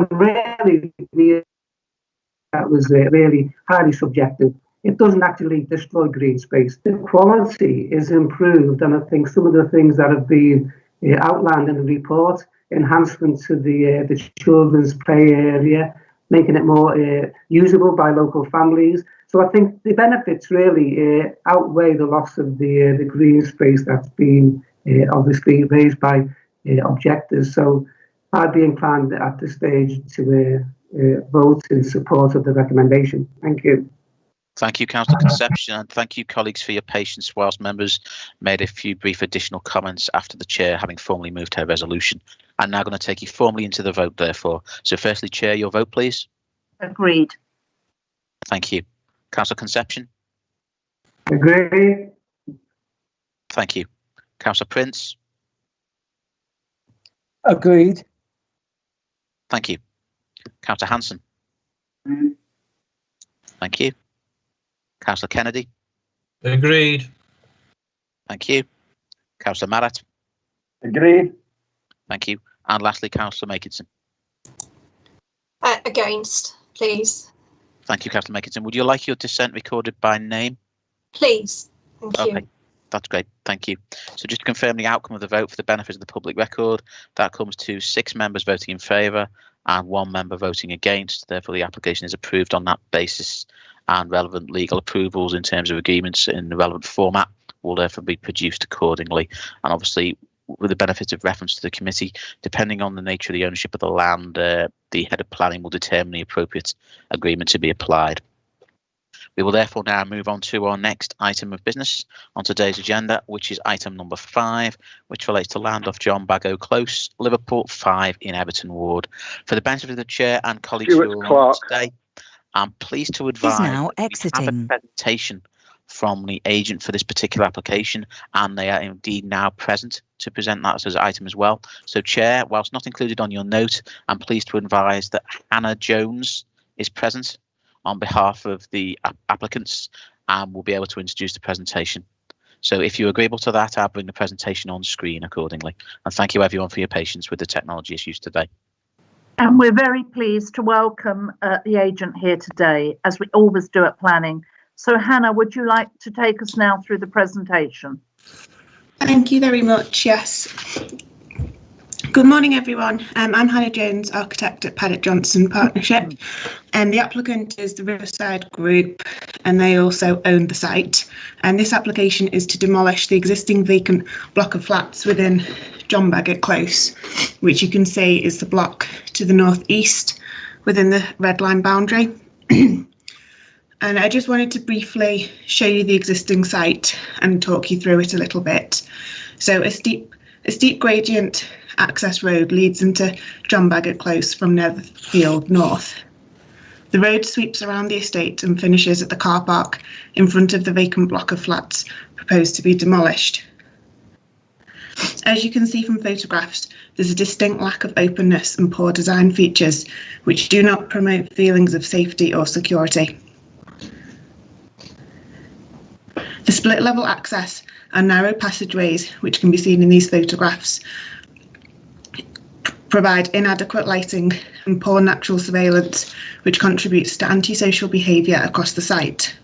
Really, that was really highly subjective. It doesn't actually destroy green space. The quality is improved, and I think some of the things that have been outlined in the report, enhancement to the children's play area, making it more usable by local families. So I think the benefits really outweigh the loss of the green space that's been obviously raised by objectors. So I'd be inclined at this stage to vote in support of the recommendation. Thank you. Thank you, Councillor Conception, and thank you, colleagues, for your patience whilst members made a few brief additional comments after the Chair having formally moved her resolution. I'm now going to take you formally into the vote, therefore. So firstly, Chair, your vote, please. Agreed. Thank you. Councillor Conception? Agreed. Thank you. Councillor Prince? Agreed. Thank you. Councillor Hanson? Agreed. Thank you. Councillor Kennedy? Agreed. Thank you. Councillor Marrett? Agreed. Thank you. And lastly, Councillor Makinson? Against, please. Thank you, Councillor Makinson. Would you like your dissent recorded by name? Please. Thank you. Okay, that's great. Thank you. So just to confirm the outcome of the vote for the benefit of the public record, that comes to 6 members voting in favour and 1 member voting against. Therefore, the application is approved on that basis, and relevant legal approvals in terms of agreements in the relevant format will therefore be produced accordingly. And obviously, with the benefit of reference to the committee, depending on the nature of the ownership of the land, the head of planning will determine the appropriate agreement to be applied. We will therefore now move on to our next item of business on today's agenda, which is item number 5, which relates to land off John Bagot Close, Liverpool 5 in Everton Ward. For the benefit of the Chair and colleagues who are on today, I'm pleased to advise now that we have a presentation from the agent for this particular application, and they are indeed now present to present that as an item as well. So, Chair, whilst not included on your note, I'm pleased to advise that Hannah Jones is present on behalf of the applicants and will be able to introduce the presentation. So if you're agreeable to that, I'll bring the presentation on screen accordingly. And thank you everyone for your patience with the technology issues today. And we're very pleased to welcome the agent here today, as we always do at planning. So Hannah, would you like to take us now through the presentation? Thank you very much, yes. Good morning, everyone. I'm Hannah Jones, architect at Paddock Johnson Partnership, and the applicant is the Riverside Group, and they also own the site. And this application is to demolish the existing vacant block of flats within John Bagot Close, which you can see is the block to the northeast within the red line boundary. And I just wanted to briefly show you the existing site and talk you through it a little bit. So a steep gradient access road leads into John Bagot Close from Netherfield North. The road sweeps around the estate and finishes at the car park in front of the vacant block of flats proposed to be demolished. As you can see from photographs, there's a distinct lack of openness and poor design features which do not promote feelings of safety or security. The split level access and narrow passageways, which can be seen in these photographs, provide inadequate lighting and poor natural surveillance, which contributes to antisocial behaviour across the site.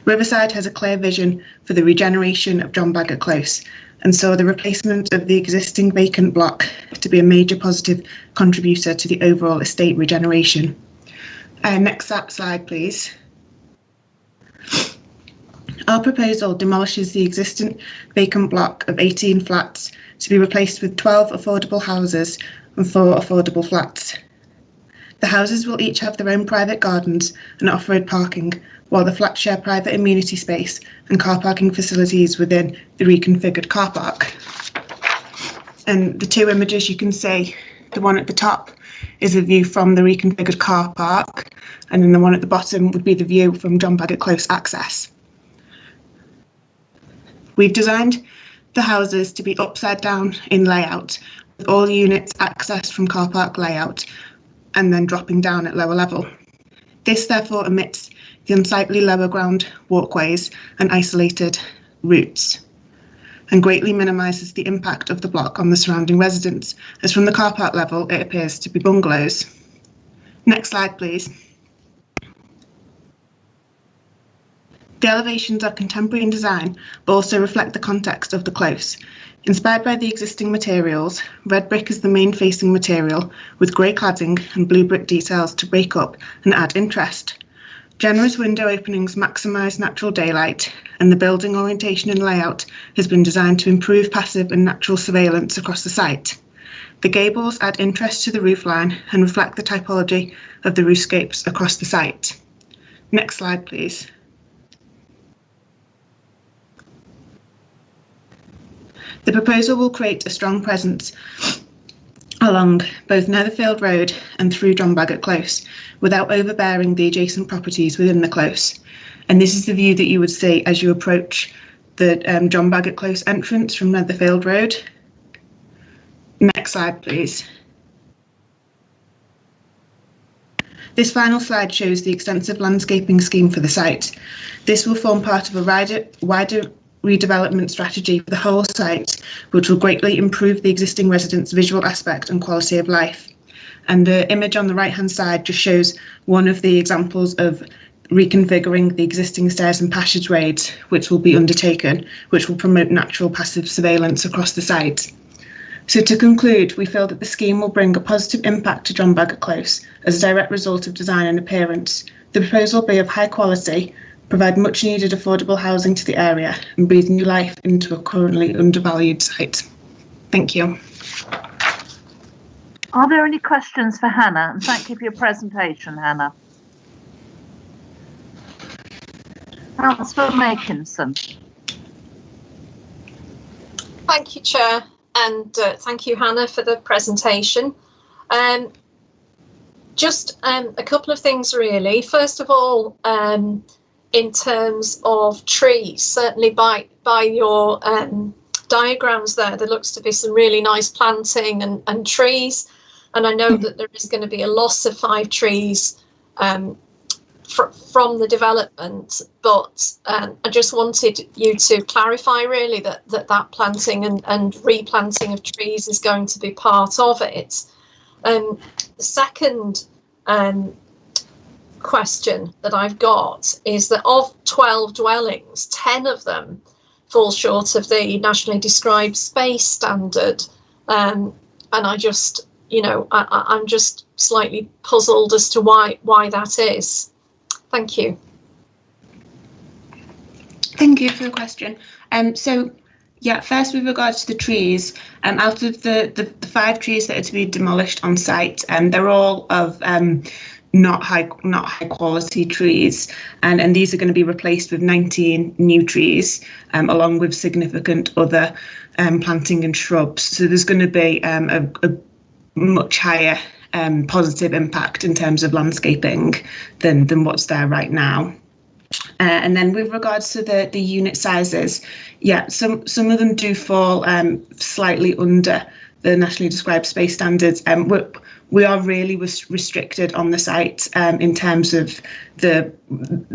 Riverside has a clear vision for the regeneration of John Bagot Close and saw the replacement of the existing vacant block to be a major positive contributor to the overall estate regeneration. Next slide, please. Our proposal demolishes the existing vacant block of 18 flats to be replaced with 12 affordable houses and 4 affordable flats. The houses will each have their own private gardens and off-road parking, while the flats share private amenity space and car parking facilities within the reconfigured car park. And the 2 images you can see, the one at the top is a view from the reconfigured car park, and then the one at the bottom would be the view from John Bagot Close access. We've designed the houses to be upside down in layout, with all units accessed from car park layout and then dropping down at lower level. This therefore omits the unsightly lower ground walkways and isolated routes, and greatly minimises the impact of the block on the surrounding residents, as from the car park level it appears to be bungalows. Next slide, please. The elevations are contemporary in design, but also reflect the context of the close. Inspired by the existing materials, red brick is the main facing material, with grey cladding and blue brick details to break up and add interest. Generous window openings maximise natural daylight, and the building orientation and layout has been designed to improve passive and natural surveillance across the site. The gables add interest to the roofline and reflect the typology of the roofscapes across the site. Next slide, please. The proposal will create a strong presence along both Netherfield Road and through John Bagot Close, without overbearing the adjacent properties within the close. And this is the view that you would see as you approach the John Bagot Close entrance from Netherfield Road. Next slide, please. This final slide shows the extensive landscaping scheme for the site. This will form part of a wider redevelopment strategy for the whole site, which will greatly improve the existing residents' visual aspect and quality of life. And the image on the right-hand side just shows one of the examples of reconfiguring the existing stairs and passageways, which will be undertaken, which will promote natural passive surveillance across the site. So to conclude, we feel that the scheme will bring a positive impact to John Bagot Close as a direct result of design and appearance. The proposal will be of high quality, provide much needed affordable housing to the area, and breathe new life into a currently undervalued site. Thank you. Are there any questions for Hannah? And thank you for your presentation, Hannah. Councillor Makinson. Thank you, Chair, and thank you, Hannah, for the presentation. Just a couple of things, really. First of all, in terms of trees, certainly by your diagrams there looks to be some really nice planting and trees, and I know that there is going to be a loss of 5 trees from the development, but I just wanted you to clarify really that planting and replanting of trees is going to be part of it. The second question that I've got is that of 12 dwellings, 10 of them fall short of the nationally described space standard, and I just, I'm just slightly puzzled as to why that is. Thank you. Thank you for the question. So yeah, first with regards to the trees, out of the 5 trees that are to be demolished on site, they're all of not high quality trees, and these are going to be replaced with 19 new trees, along with significant other planting and shrubs. So there's going to be a much higher positive impact in terms of landscaping than what's there right now. And then with regards to the unit sizes, yeah, some of them do fall slightly under the nationally described space standards. We are really restricted on the site in terms of the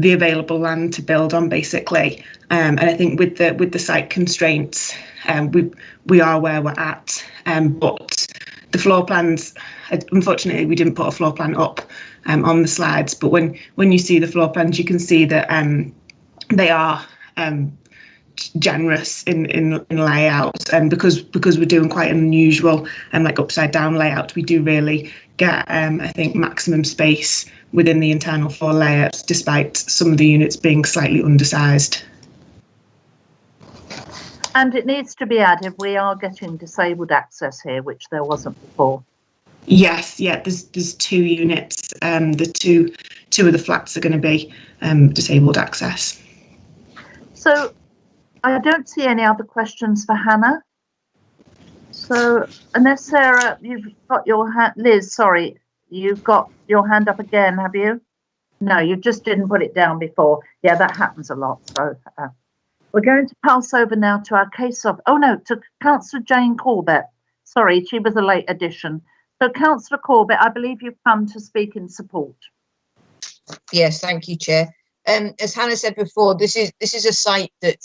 available land to build on, basically. And I think with the site constraints, we are where we're at. But the floor plans, unfortunately, we didn't put a floor plan up on the slides. But when you see the floor plans, you can see that they are generous in layout, and because we're doing quite an unusual like upside down layout, we do really get I think maximum space within the internal floor layouts, despite some of the units being slightly undersized. And it needs to be added, we are getting disabled access here, which there wasn't before. Yes, yeah, there's 2 units. The two of the flats are going to be disabled access. So I don't see any other questions for Hannah. So unless Sarah, you've got your hand, Liz, sorry, you've got your hand up again, have you? No, you just didn't put it down before. Yeah, that happens a lot. So We're going to pass over now to our to Councillor Jane Corbett. Sorry, she was a late addition. So, Councillor Corbett, I believe you've come to speak in support. Yes, thank you, Chair. As Hannah said before, this is a site that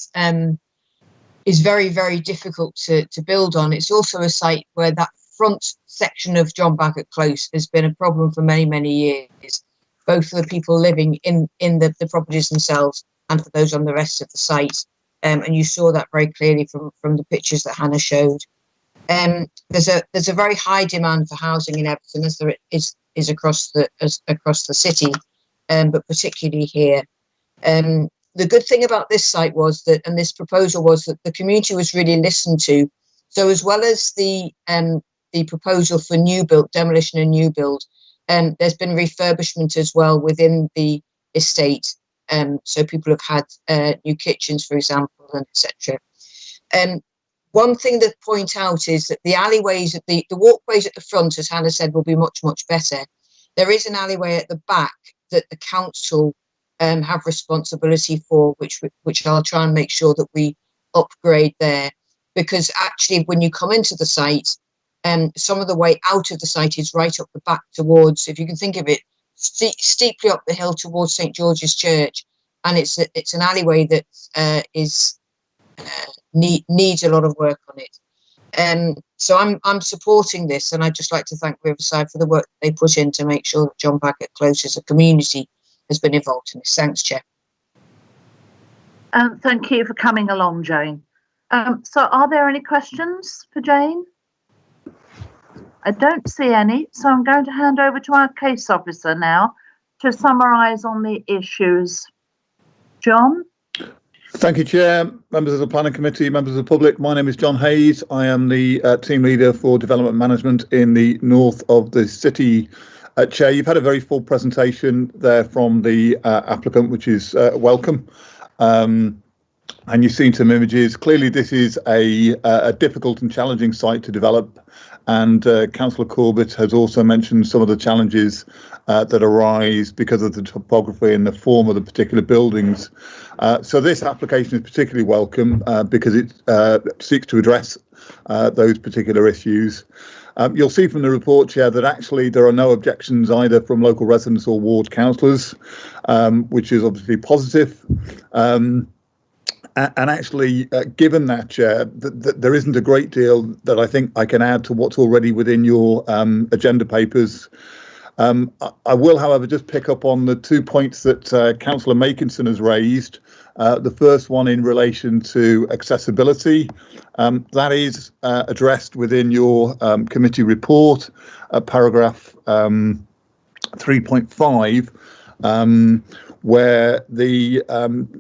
is very, very difficult to build on. It's also a site where that front section of John Bagot Close has been a problem for many, many years, both for the people living in the properties themselves and for those on the rest of the site. And you saw that very clearly from the pictures that Hannah showed. There's a very high demand for housing in Everton, as there is across the city, but particularly here. The good thing about this site was that, and this proposal was that the community was really listened to. So as well as the proposal for demolition and new build, there's been refurbishment as well within the estate. So people have had new kitchens, for example, and etc. One thing to point out is that the alleyways, the walkways at the front, as Hannah said, will be much, much better. There is an alleyway at the back that the council have responsibility for, which I'll try and make sure that we upgrade there. Because actually, when you come into the site, some of the way out of the site is right up the back towards, if you can think of it, steeply up the hill towards St George's Church, and it's an alleyway that needs a lot of work on it. So I'm supporting this, and I'd just like to thank Riverside for the work they put in to make sure that John Bagot Close as a community has been involved in this. Thanks, Chair. Thank you for coming along, Jane. So are there any questions for Jane? I don't see any, so I'm going to hand over to our case officer now to summarise on the issues. John? Thank you, Chair, members of the Planning Committee, members of the public. My name is John Hayes. I am the team leader for development management in the north of the city. Chair, you've had a very full presentation there from the applicant, which is welcome. And you've seen some images. Clearly, this is a difficult and challenging site to develop. And Councillor Corbett has also mentioned some of the challenges that arise because of the topography and the form of the particular buildings. So this application is particularly welcome because it seeks to address those particular issues. You'll see from the report, Chair, that actually there are no objections either from local residents or ward councillors, which is obviously positive. And actually, given that, Chair, there isn't a great deal that I think I can add to what's already within your agenda papers. I will, however, just pick up on the 2 points that Councillor Makinson has raised. The first one in relation to accessibility. That is addressed within your committee report, paragraph 3.5. Where the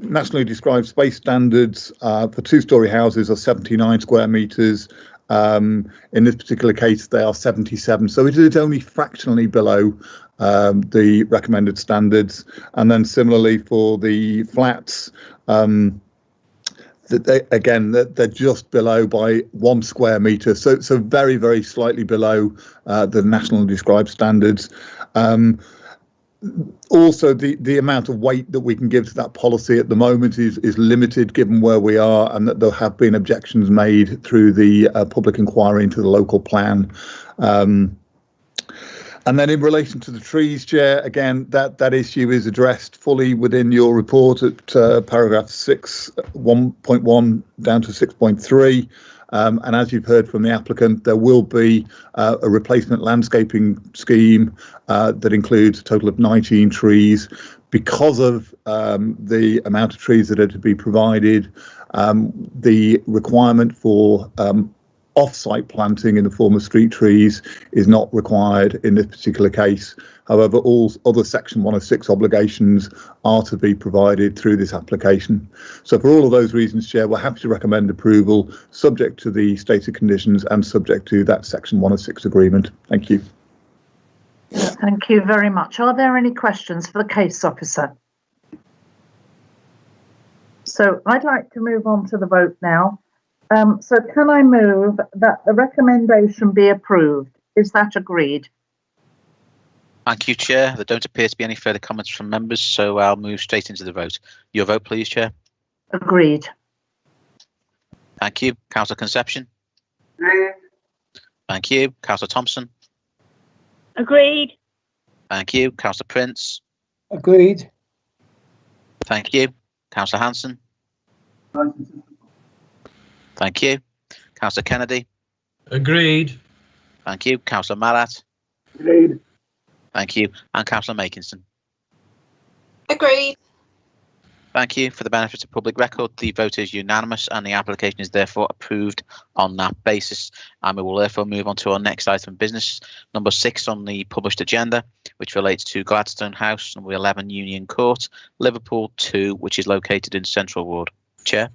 nationally described space standards for two-storey houses are 79 square metres. In this particular case, they are 77. So it is only fractionally below the recommended standards. And then similarly for the flats, they're just below by 1 square metre. So very, very slightly below the nationally described standards. Also, the amount of weight that we can give to that policy at the moment is limited given where we are, and that there have been objections made through the public inquiry into the local plan. And then in relation to the trees, Chair, again, that issue is addressed fully within your report at paragraph 1.1 down to 6.3. And as you've heard from the applicant, there will be a replacement landscaping scheme that includes a total of 19 trees. Because of the amount of trees that are to be provided, the requirement for off-site planting in the form of street trees is not required in this particular case. However, all other Section 106 obligations are to be provided through this application. So for all of those reasons, Chair, we're happy to recommend approval subject to the stated conditions and subject to that Section 106 agreement. Thank you. Thank you very much. Are there any questions for the case officer? So I'd like to move on to the vote now. So can I move that the recommendation be approved? Is that agreed? Thank you, Chair. There don't appear to be any further comments from members, so I'll move straight into the vote. Your vote, please, Chair. Agreed. Thank you. Councillor Conception. Agreed. Thank you. Councillor Thompson. Agreed. Thank you. Councillor Prince. Agreed. Thank you. Councillor Hanson. Thank you. Councillor Kennedy. Agreed. Thank you. Councillor Marat. Agreed. Thank you. And Councillor Makinson. Agreed. Thank you. For the benefit of public record, the vote is unanimous and the application is therefore approved on that basis. And we will therefore move on to our next item of business, number 6 on the published agenda, which relates to Gladstone House, number 11 Union Court, Liverpool 2, which is located in Central Ward. Chair.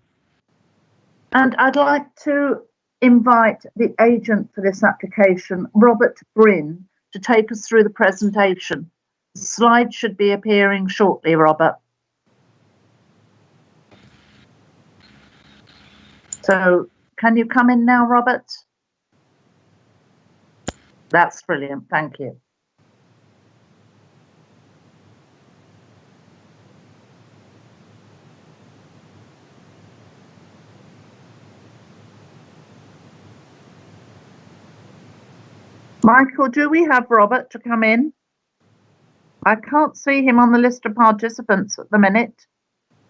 And I'd like to invite the agent for this application, Robert Bryn, to take us through the presentation. The slides should be appearing shortly, Robert. So can you come in now, Robert? That's brilliant. Thank you. Michael, do we have Robert to come in? I can't see him on the list of participants at the minute.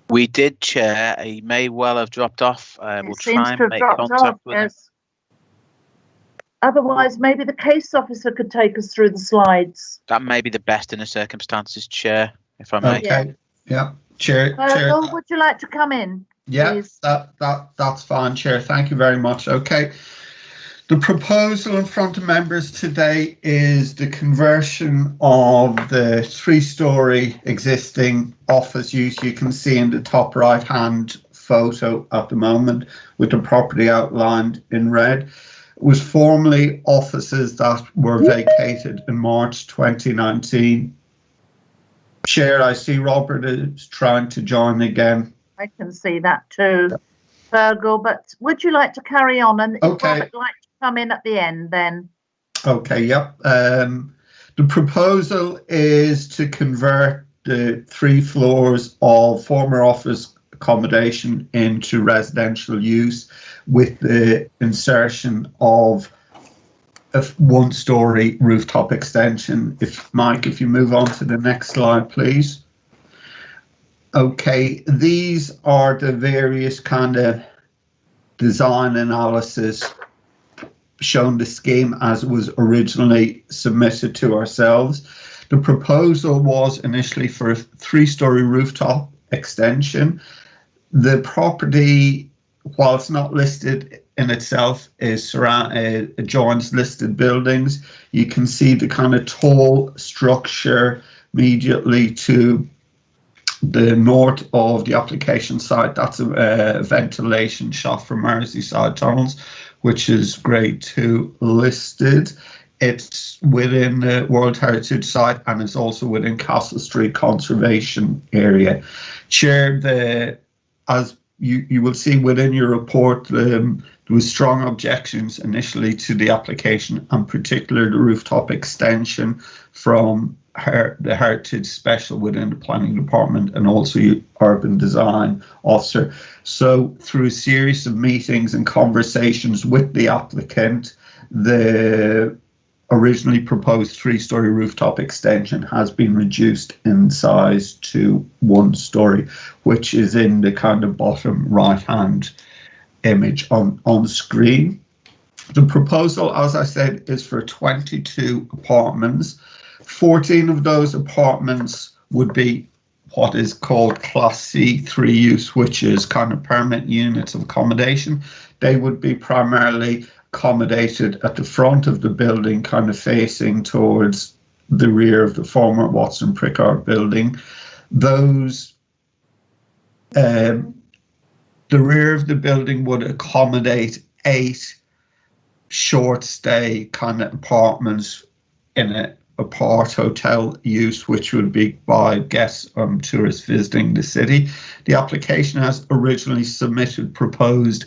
We did, Chair. He may well have dropped off. We'll try and make contact with him. Otherwise, maybe the case officer could take us through the slides. That may be the best in the circumstances, Chair, if I may. Okay. Yeah. Chair. Virgil, would you like to come in? Yeah, please? that's fine, Chair. Thank you very much. Okay. The proposal in front of members today is the conversion of the 3-storey existing office use you can see in the top right hand photo at the moment with the property outlined in red. It was formerly offices that were vacated in March 2019. Chair, I see Robert is trying to join again. I can see that too, Virgil, but would you like to carry on and okay. Robert like to come in at the end then? Okay, yep. The proposal is to convert the 3 floors of former office accommodation into residential use with the insertion of a 1-storey rooftop extension. If Mike, if you move on to the next slide, please. Okay, these are the various kind of design analysis shown the scheme as it was originally submitted to ourselves. The proposal was initially for a 3-storey rooftop extension. The property, while it's not listed in itself, is adjoins listed buildings. You can see the kind of tall structure immediately to the north of the application site. That's a ventilation shaft for Merseyside tunnels, which is grade 2 listed. It's within the World Heritage Site and it's also within Castle Street Conservation Area. Chair, as you will see within your report, there was strong objections initially to the application, and particularly the rooftop extension from the Heritage Special within the Planning Department and also Urban Design Officer. So through a series of meetings and conversations with the applicant, the originally proposed 3-storey rooftop extension has been reduced in size to 1-storey, which is in the kind of bottom right-hand image on screen. The proposal, as I said, is for 22 apartments. 14 of those apartments would be what is called Class C3 use, which is kind of permanent units of accommodation. They would be primarily accommodated at the front of the building, kind of facing towards the rear of the former Watson Prickard building. Those, the rear of the building would accommodate 8 short stay kind of apartments in a apart hotel use, which would be by guests tourists visiting the city. The application has originally proposed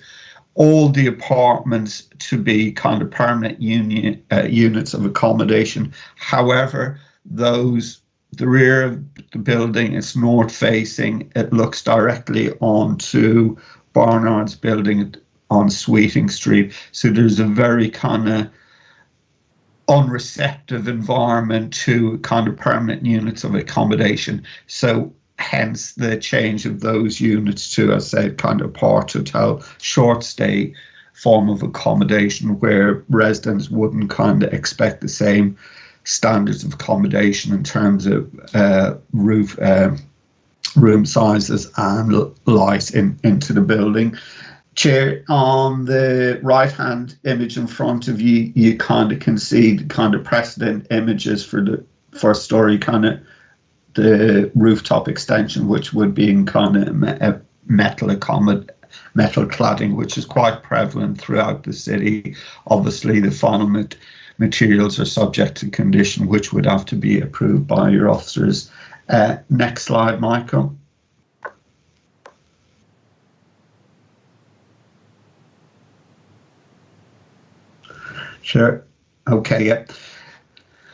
all the apartments to be kind of permanent units of accommodation. However, the rear of the building is north facing. It looks directly onto Barnard's building on Sweeting Street. So there's a very kind of unreceptive environment to kind of permanent units of accommodation. So hence the change of those units to, as I said, kind of part hotel, short stay form of accommodation, where residents wouldn't kind of expect the same standards of accommodation in terms of room sizes and light into the building. Chair, on the right-hand image in front of you, you kind of can see the kind of precedent images for the first story, kind of the rooftop extension, which would be in kind of metal cladding, which is quite prevalent throughout the city. Obviously, the final materials are subject to condition, which would have to be approved by your officers. Next slide, Michael. Sure. Okay, yeah.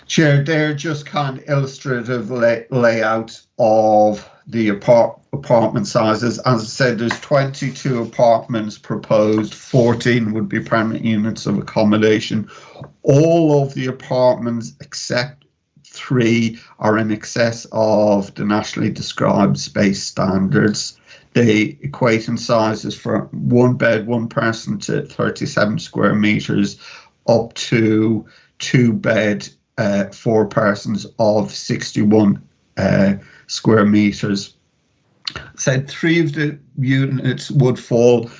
Chair, they're just kind of illustrative layout of the apartment sizes. As I said, there's 22 apartments proposed, 14 would be permanent units of accommodation. All of the apartments except 3 are in excess of the nationally described space standards. They equate in sizes from 1 bed, 1 person to 37 square meters up to 2 bed, 4 persons of 61 square meters. Said 3 of the units would fall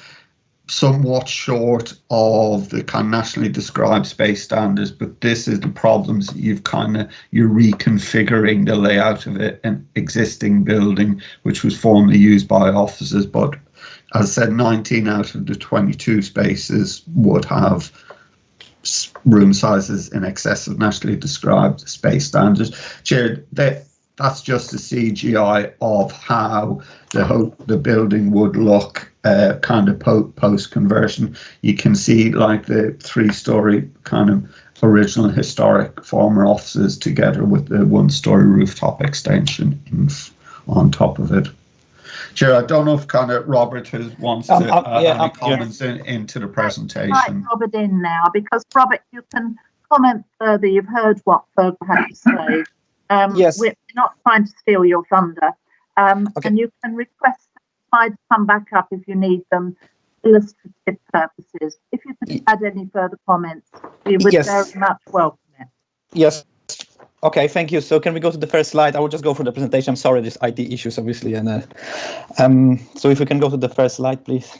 somewhat short of the kind of nationally described space standards, but this is the problems. You're reconfiguring the layout of an existing building which was formerly used by offices, but as I said, 19 out of the 22 spaces would have room sizes in excess of nationally described space standards. Chair, that's just a CGI of how the building would look kind of post conversion. You can see like the 3-story kind of original historic former offices together with the 1-story rooftop extension on top of it. Chair, I don't know if kind of Robert wants to add any comments into the presentation. Right, Robert in now, because Robert, you can comment further. You've heard what Fergal had to say. Yes. We're not trying to steal your thunder. Okay. And you can request the slides come back up if you need them, illustrative purposes. If you could add any further comments, we would very much welcome it. Yes. Okay, thank you. So can we go to the first slide? I will just go through the presentation. I'm sorry, there's IT issues, obviously. And so if we can go to the first slide, please.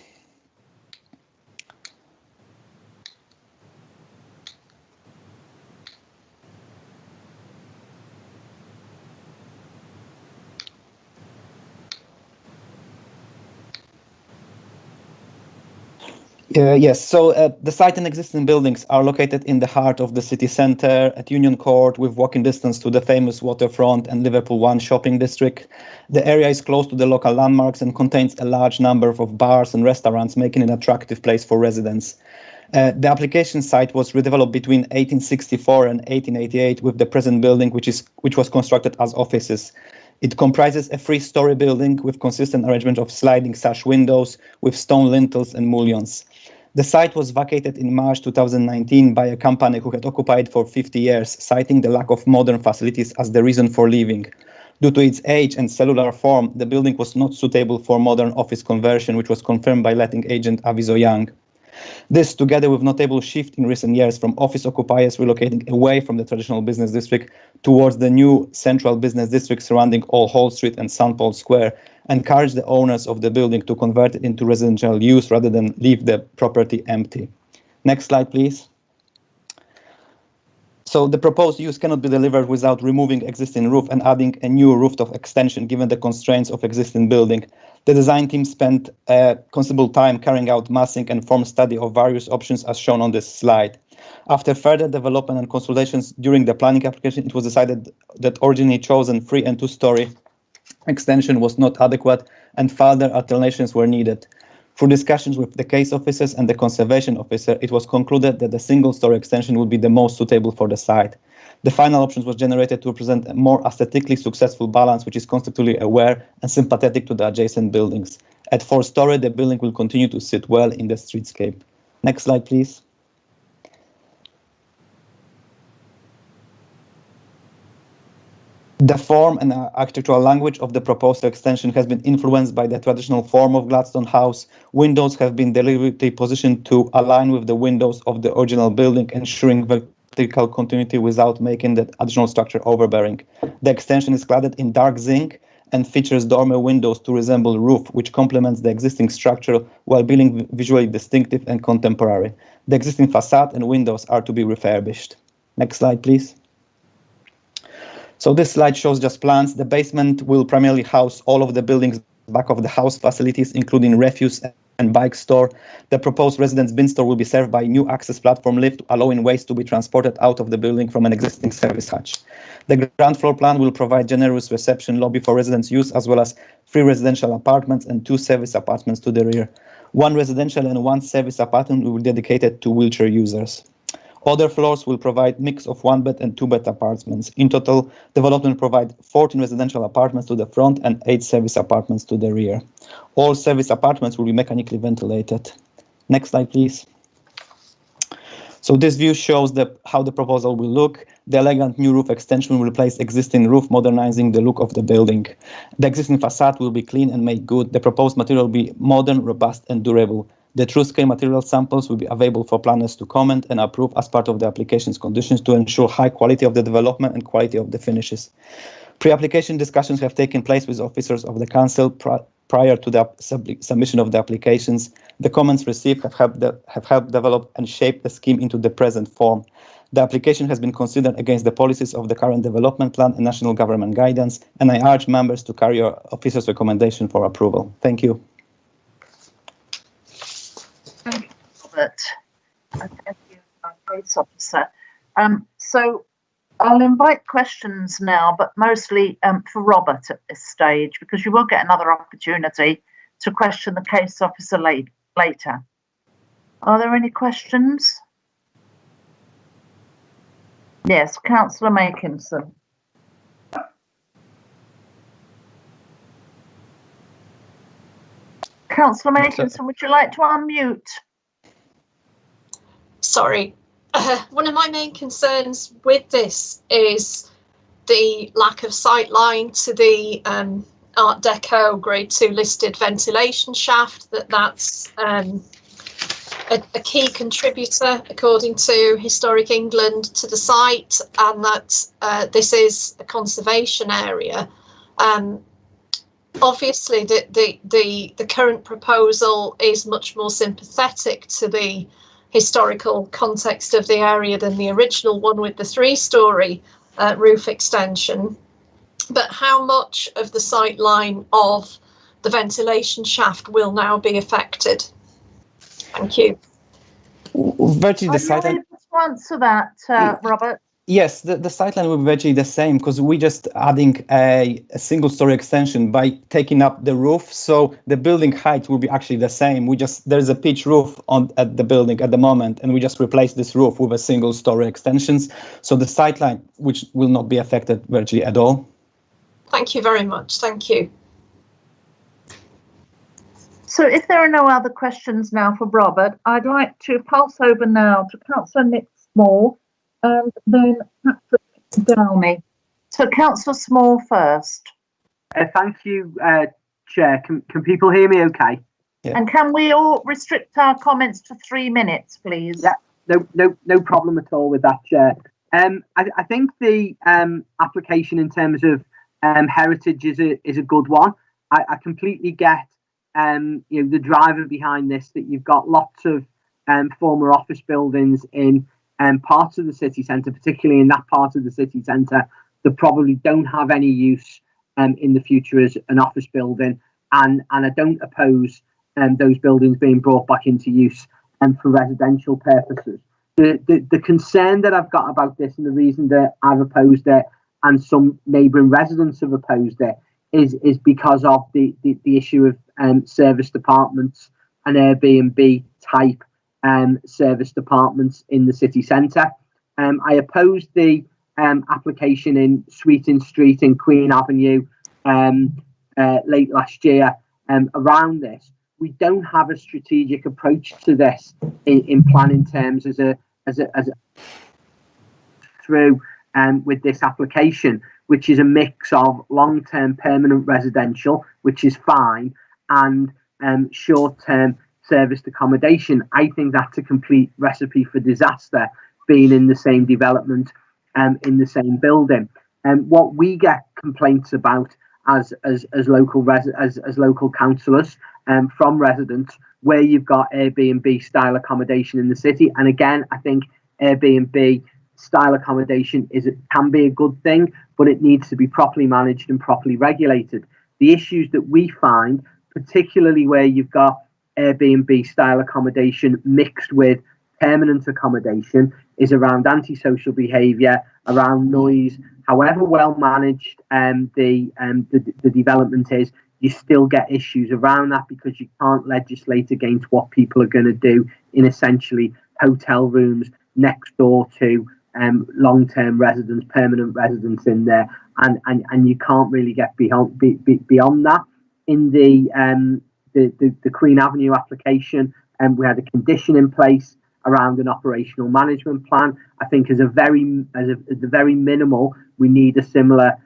Yes, so the site and existing buildings are located in the heart of the city centre at Union Court, with walking distance to the famous waterfront and Liverpool 1 shopping district. The area is close to the local landmarks and contains a large number of bars and restaurants, making it an attractive place for residents. The application site was redeveloped between 1864 and 1888 with the present building, which was constructed as offices. It comprises a 3-story building with consistent arrangement of sliding sash windows with stone lintels and mullions. The site was vacated in March 2019 by a company who had occupied for 50 years, citing the lack of modern facilities as the reason for leaving. Due to its age and cellular form, the building was not suitable for modern office conversion, which was confirmed by letting agent Aviso Young. This, together with notable shift in recent years from office occupiers relocating away from the traditional business district towards the new central business district surrounding All Hall Street and St. Paul Square, encouraged the owners of the building to convert it into residential use rather than leave the property empty. Next slide, please. So the proposed use cannot be delivered without removing existing roof and adding a new rooftop extension, given the constraints of existing building. The design team spent considerable time carrying out massing and form study of various options as shown on this slide. After further development and consultations during the planning application, it was decided that originally chosen 3- and 2-story extension was not adequate and further alterations were needed. Through discussions with the case officers and the conservation officer, it was concluded that the single-story extension would be the most suitable for the site. The final options was generated to present a more aesthetically successful balance, which is conceptually aware and sympathetic to the adjacent buildings. At 4-story, the building will continue to sit well in the streetscape. Next slide, please. The form and architectural language of the proposed extension has been influenced by the traditional form of Gladstone House. Windows have been deliberately positioned to align with the windows of the original building, ensuring vertical continuity without making the additional structure overbearing. The extension is cladded in dark zinc and features dormer windows to resemble roof, which complements the existing structure while being visually distinctive and contemporary. The existing facade and windows are to be refurbished. Next slide, please. So this slide shows just plans. The basement will primarily house all of the building's back of the house facilities, including refuse and bike store. The proposed residence bin store will be served by new access platform lift, allowing waste to be transported out of the building from an existing service hatch. The ground floor plan will provide generous reception lobby for residents' use, as well as 3 residential apartments and 2 service apartments to the rear. 1 residential and 1 service apartment will be dedicated to wheelchair users. Other floors will provide mix of 1-bed and 2-bed apartments. In total, development will provide 14 residential apartments to the front and 8 service apartments to the rear. All service apartments will be mechanically ventilated. Next slide, please. So this view shows how the proposal will look. The elegant new roof extension will replace existing roof, modernizing the look of the building. The existing facade will be clean and made good. The proposed material will be modern, robust, and durable. The true-scale material samples will be available for planners to comment and approve as part of the application's conditions to ensure high quality of the development and quality of the finishes. Pre-application discussions have taken place with officers of the council prior to the submission of the applications. The comments received have helped develop and shape the scheme into the present form. The application has been considered against the policies of the current development plan and national government guidance, and I urge members to carry your officer's recommendation for approval. Thank you. Thank you, Robert. Thank you, case officer. So I'll invite questions now, but mostly for Robert at this stage, because you will get another opportunity to question the case officer later. Are there any questions? Yes, Councillor Makinson. Councillor Makinson, would you like to unmute? Sorry. One of my main concerns with this is the lack of sight line to the Art Deco Grade 2 listed ventilation shaft. That's a key contributor, according to Historic England, to the site, and that this is a conservation area. Obviously, the current proposal is much more sympathetic to the historical context of the area than the original one with the 3-storey roof extension. But how much of the sight line of the ventilation shaft will now be affected? Thank you. Virtually the sight line. To answer that, Robert. Yes, the sightline will be virtually the same, because we're just adding a single-story extension by taking up the roof. So the building height will be actually the same. There's a pitch roof at the building at the moment, and we just replace this roof with a single-story extensions. So the sightline, which will not be affected virtually at all. Thank you very much. Thank you. So if there are no other questions now for Robert, I'd like to pulse over now to Councillor Nick Small, and then Patrick Downey. So Councillor Small first. Thank you, Chair. Can people hear me okay? Yeah. And can we all restrict our comments to 3 minutes, please? Yeah, no problem at all with that, Chair. I think the application in terms of heritage is a good one. I completely get the driver behind this, that you've got lots of former office buildings in parts of the city centre, particularly in that part of the city centre, that probably don't have any use in the future as an office building, and I don't oppose those buildings being brought back into use for residential purposes. The concern that I've got about this, and the reason that I've opposed it and some neighbouring residents have opposed it, is because of the issue of service departments and Airbnb type service departments in the city centre. I opposed the application in Sweeting Street in Queen Avenue late last year, around this. We don't have a strategic approach to this in planning terms through with this application, which is a mix of long-term permanent residential, which is fine, and short-term serviced accommodation. I think that's a complete recipe for disaster, being in the same development, in the same building. And what we get complaints about as local councillors from residents, where you've got Airbnb style accommodation in the city. And again, I think Airbnb style accommodation can be a good thing, but it needs to be properly managed and properly regulated. The issues that we find, particularly where you've got Airbnb style accommodation mixed with permanent accommodation, is around antisocial behaviour, around noise. However well managed the development is, you still get issues around that, because you can't legislate against what people are going to do in essentially hotel rooms next door to long-term residents, permanent residents in there, and you can't really get beyond that. In the Queen Avenue application, we had a condition in place around an operational management plan. I think as the very minimal, we need a similar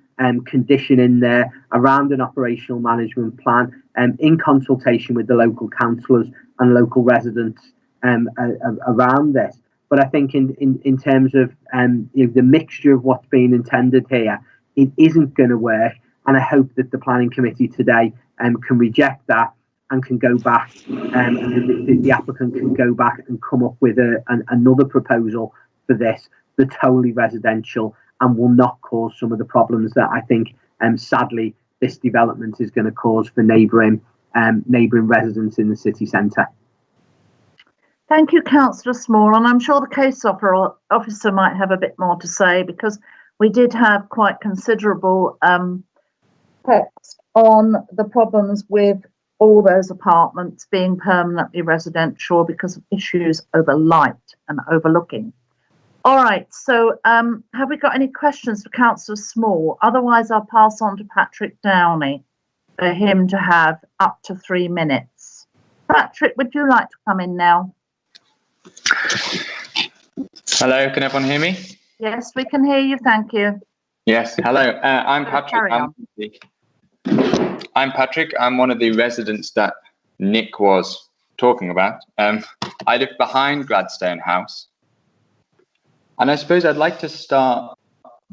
condition in there around an operational management plan, in consultation with the local councillors and local residents around this. But I think in terms of the mixture of what's being intended here, it isn't going to work. And I hope that the planning committee today can reject that and can go back, and the applicant can go back and come up with another proposal for this that's wholly residential and will not cause some of the problems that I think, sadly, this development is going to cause for neighbouring residents in the city centre. Thank you, Councillor Small, and I'm sure the case officer might have a bit more to say, because we did have quite considerable text on the problems with all those apartments being permanently residential because of issues over light and overlooking. All right, so have we got any questions for Councillor Small? Otherwise, I'll pass on to Patrick Downey for him to have up to 3 minutes. Patrick, would you like to come in now? Hello, can everyone hear me? Yes, we can hear you, thank you. Yes, hello, I'm Patrick. I'm Patrick. I'm one of the residents that Nick was talking about. I live behind Gladstone House. And I suppose I'd like to start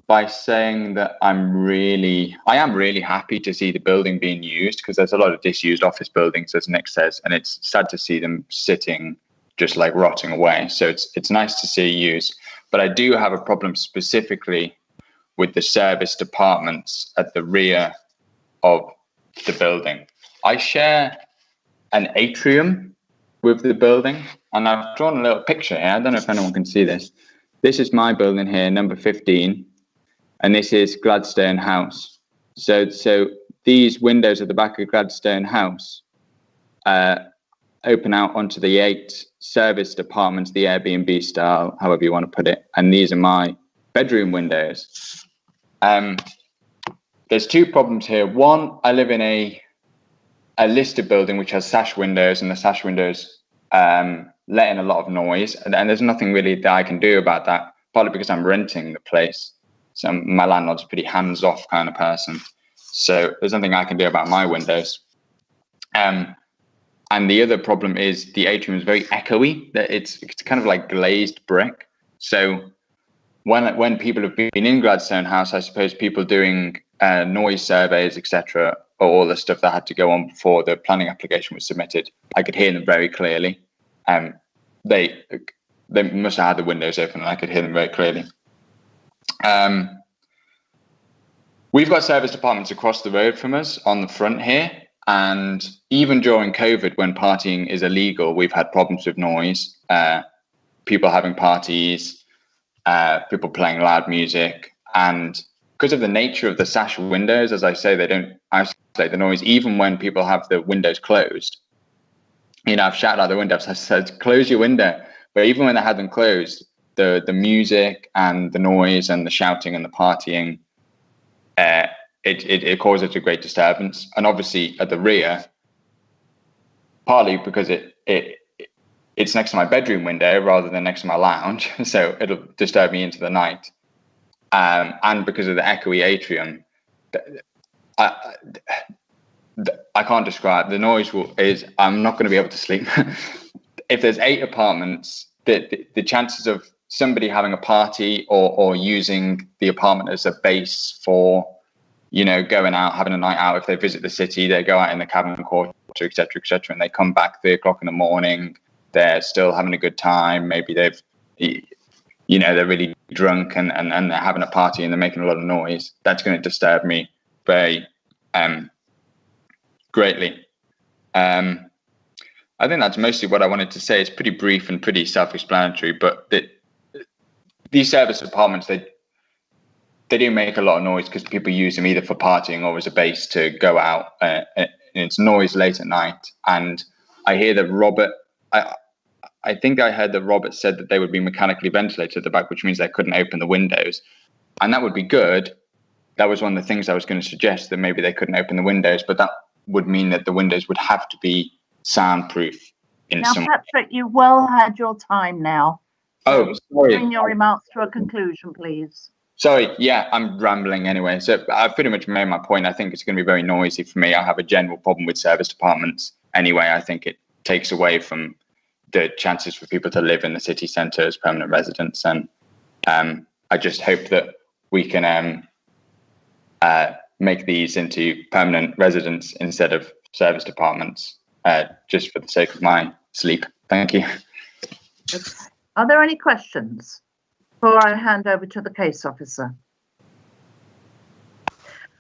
by saying that I am really happy to see the building being used, because there's a lot of disused office buildings, as Nick says, and it's sad to see them sitting just like rotting away. So it's nice to see used. But I do have a problem specifically with the serviced apartments at the rear of the building. I share an atrium with the building, and I've drawn a little picture here. I don't know if anyone can see this. This is my building here, number 15, and this is Gladstone House. So these windows at the back of Gladstone House open out onto the 8 serviced apartments, the Airbnb style, however you want to put it, and these are my bedroom windows. There's 2 problems here. One, I live in a listed building which has sash windows, and the sash windows let in a lot of noise, and there's nothing really that I can do about that, partly because I'm renting the place. So my landlord's a pretty hands-off kind of person. So there's nothing I can do about my windows. And the other problem is the atrium is very echoey. That it's kind of like glazed brick. So when people have been in Gladstone House, I suppose people doing noise surveys, etc., or all the stuff that had to go on before the planning application was submitted, I could hear them very clearly. They must have had the windows open, and I could hear them very clearly. We've got serviced apartments across the road from us on the front here, and even during COVID, when partying is illegal, we've had problems with noise, people having parties, people playing loud music, and because of the nature of the sash windows, as I say, they don't isolate the noise, even when people have the windows closed. You know, I've shouted out the window, I said, close your window. But even when they had them closed, the music and the noise and the shouting and the partying, it causes a great disturbance. And obviously at the rear, partly because it's next to my bedroom window rather than next to my lounge, so it'll disturb me into the night, and because of the echoey atrium. I can't describe the noise. I'm not going to be able to sleep. If there's 8 apartments, the chances of somebody having a party or using the apartment as a base for, going out, having a night out, if they visit the city, they go out in the cabin quarter, etc., and they come back 3 o'clock in the morning, they're still having a good time. Maybe they're really drunk and they're having a party and they're making a lot of noise. That's going to disturb me very greatly. I think that's mostly what I wanted to say. It's pretty brief and pretty self-explanatory, but these service apartments, they do make a lot of noise because people use them either for partying or as a base to go out. And it's noise late at night. And I hear that I think I heard that Robert said that they would be mechanically ventilated at the back, which means they couldn't open the windows. And that would be good. That was one of the things I was going to suggest, that maybe they couldn't open the windows, but that would mean that the windows would have to be soundproof in some way. Patrick, you've well had your time now. Oh, sorry. Bring your remarks to a conclusion, please. Sorry, yeah, I'm rambling anyway. So I've pretty much made my point. I think it's going to be very noisy for me. I have a general problem with service departments anyway. I think it takes away from the chances for people to live in the city centre as permanent residents. And I just hope that we can make these into permanent residents instead of service departments, just for the sake of my sleep. Thank you. Okay. Are there any questions before I hand over to the case officer?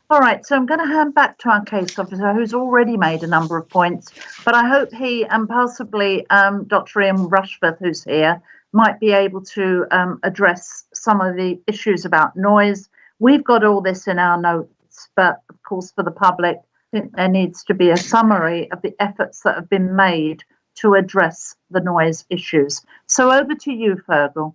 All right, so I'm going to hand back to our case officer, who's already made a number of points, but I hope he and possibly Dr. Ian Rushforth, who's here, might be able to address some of the issues about noise. We've got all this in our notes, but of course for the public, I think there needs to be a summary of the efforts that have been made to address the noise issues. So over to you, Fergal.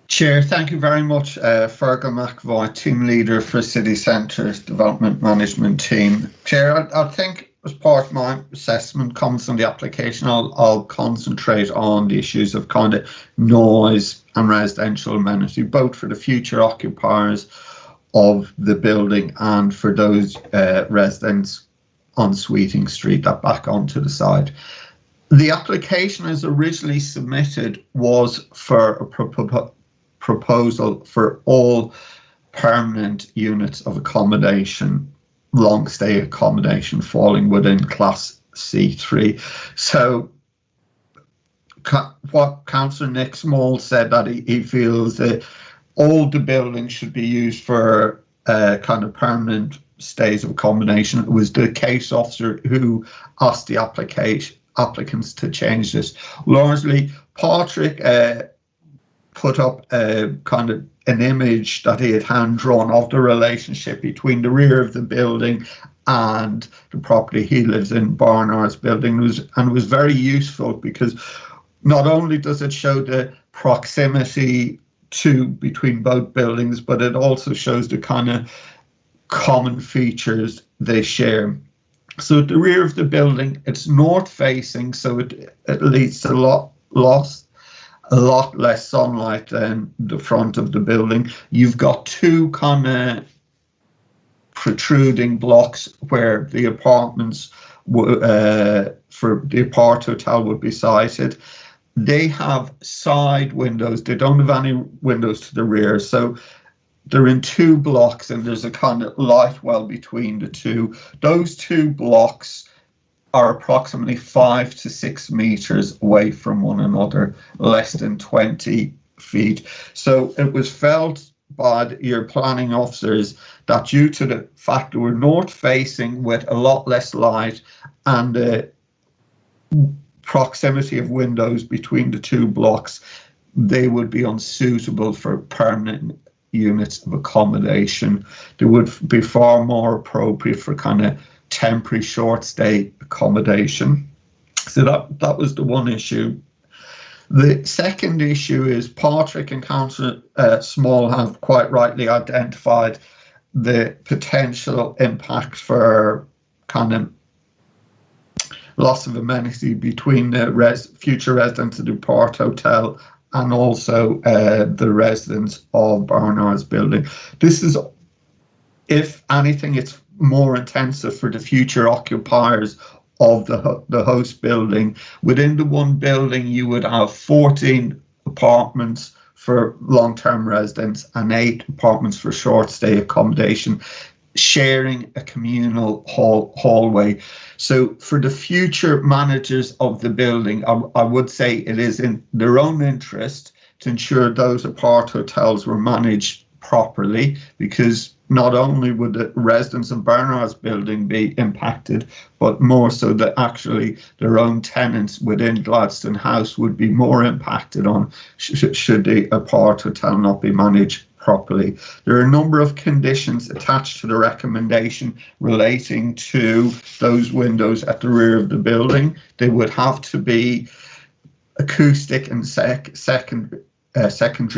Chair, thank you very much. Fergal McAvoy, Team Leader for City Centre's Development Management Team. Chair, I think as part of my assessment comments on the application, I'll concentrate on the issues of kind of noise and residential amenity, both for the future occupiers of the building and for those residents on Sweeting Street that back onto the side. The application as originally submitted was for a proposal for all permanent units of accommodation, long stay accommodation falling within Class C3. So what Councillor Nick Small said, that he feels that all the buildings should be used for kind of permanent stays of accommodation. It was the case officer who asked the applicants to change this. Largely, Patrick put up kind of an image that he had hand drawn of the relationship between the rear of the building and the property he lives in, Barnard's building, and it was very useful because not only does it show the proximity between both buildings, but it also shows the kind of common features they share. So at the rear of the building, it's north facing, so it leads to a lot less sunlight than the front of the building. You've got 2 kind of protruding blocks where the apartments for the apart hotel would be sited. They have side windows. They don't have any windows to the rear. So they're in 2 blocks and there's a kind of light well between the 2. Those 2 blocks are approximately 5 to 6 meters away from one another, less than 20 feet. So it was felt by your planning officers that due to the fact that we're north facing with a lot less light and the proximity of windows between the 2 blocks, they would be unsuitable for permanent units of accommodation. They would be far more appropriate for kind of temporary short stay accommodation. So that was the one issue. The second issue is Patrick and Councillor Small have quite rightly identified the potential impact for kind of loss of amenity between the future residents of the Port Hotel and also the residents of Barnard's building. This is, if anything, it's more intensive for the future occupiers of the host building. Within the one building, you would have 14 apartments for long-term residents and 8 apartments for short-stay accommodation, sharing a communal hallway. So for the future managers of the building, I would say it is in their own interest to ensure those apart hotels were managed properly, because not only would the residents of Barnard's building be impacted, but more so that actually their own tenants within Gladstone House would be more impacted on should the apart hotel not be managed properly. There are a number of conditions attached to the recommendation relating to those windows at the rear of the building. They would have to be acoustic and secondary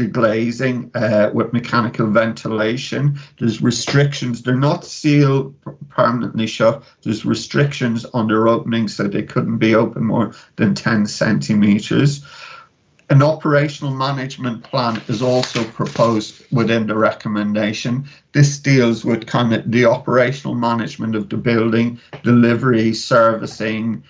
glazing with mechanical ventilation. There's restrictions. They're not sealed permanently shut. There's restrictions on their opening, so they couldn't be open more than 10 centimetres. An operational management plan is also proposed within the recommendation. This deals with kind of the operational management of the building, delivery, servicing,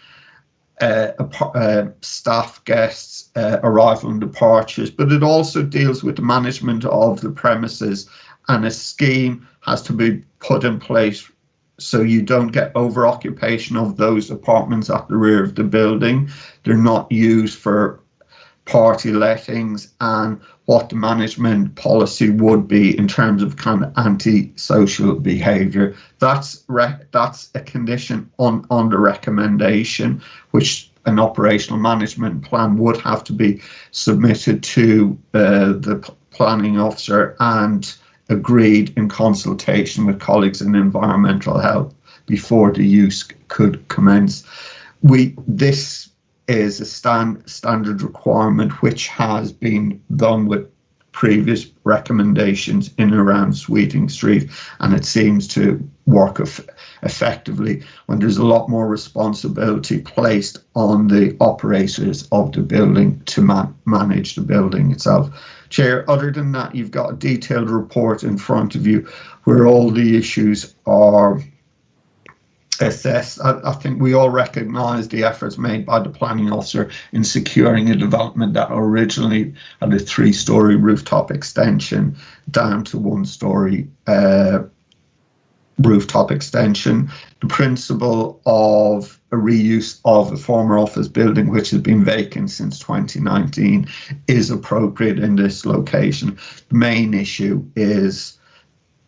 staff, guests, arrival and departures, but it also deals with the management of the premises, and a scheme has to be put in place so you don't get over occupation of those apartments at the rear of the building. They're not used for party lettings, and what the management policy would be in terms of kind of anti-social behaviour. That's a condition on the recommendation, which an operational management plan would have to be submitted to the planning officer and agreed in consultation with colleagues in environmental health before the use could commence. This is a standard requirement which has been done with previous recommendations in and around Sweeting Street, and it seems to work effectively when there's a lot more responsibility placed on the operators of the building to manage the building itself. Chair, other than that, you've got a detailed report in front of you where all the issues are assessed. I think we all recognise the efforts made by the planning officer in securing a development that originally had a 3-storey rooftop extension down to 1-storey rooftop extension. The principle of a reuse of a former office building which has been vacant since 2019 is appropriate in this location. The main issue is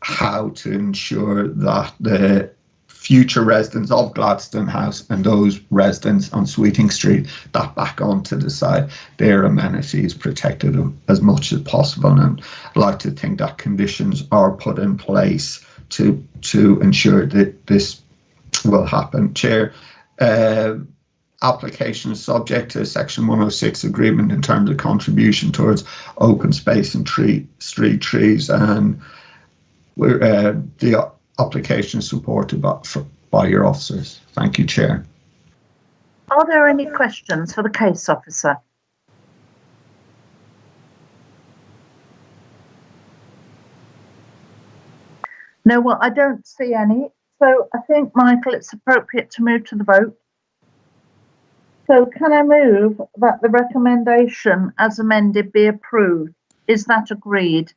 how to ensure that the future residents of Gladstone House and those residents on Sweeting Street that back onto the side, their amenities protected as much as possible. And I'd like to think that conditions are put in place to ensure that this will happen. Chair, application is subject to Section 106 agreement in terms of contribution towards open space and street trees, and the application supported by your officers. Thank you, Chair. Are there any questions for the case officer? No, well, I don't see any. So I think, Michael, it's appropriate to move to the vote. So can I move that the recommendation as amended be approved? Is that agreed?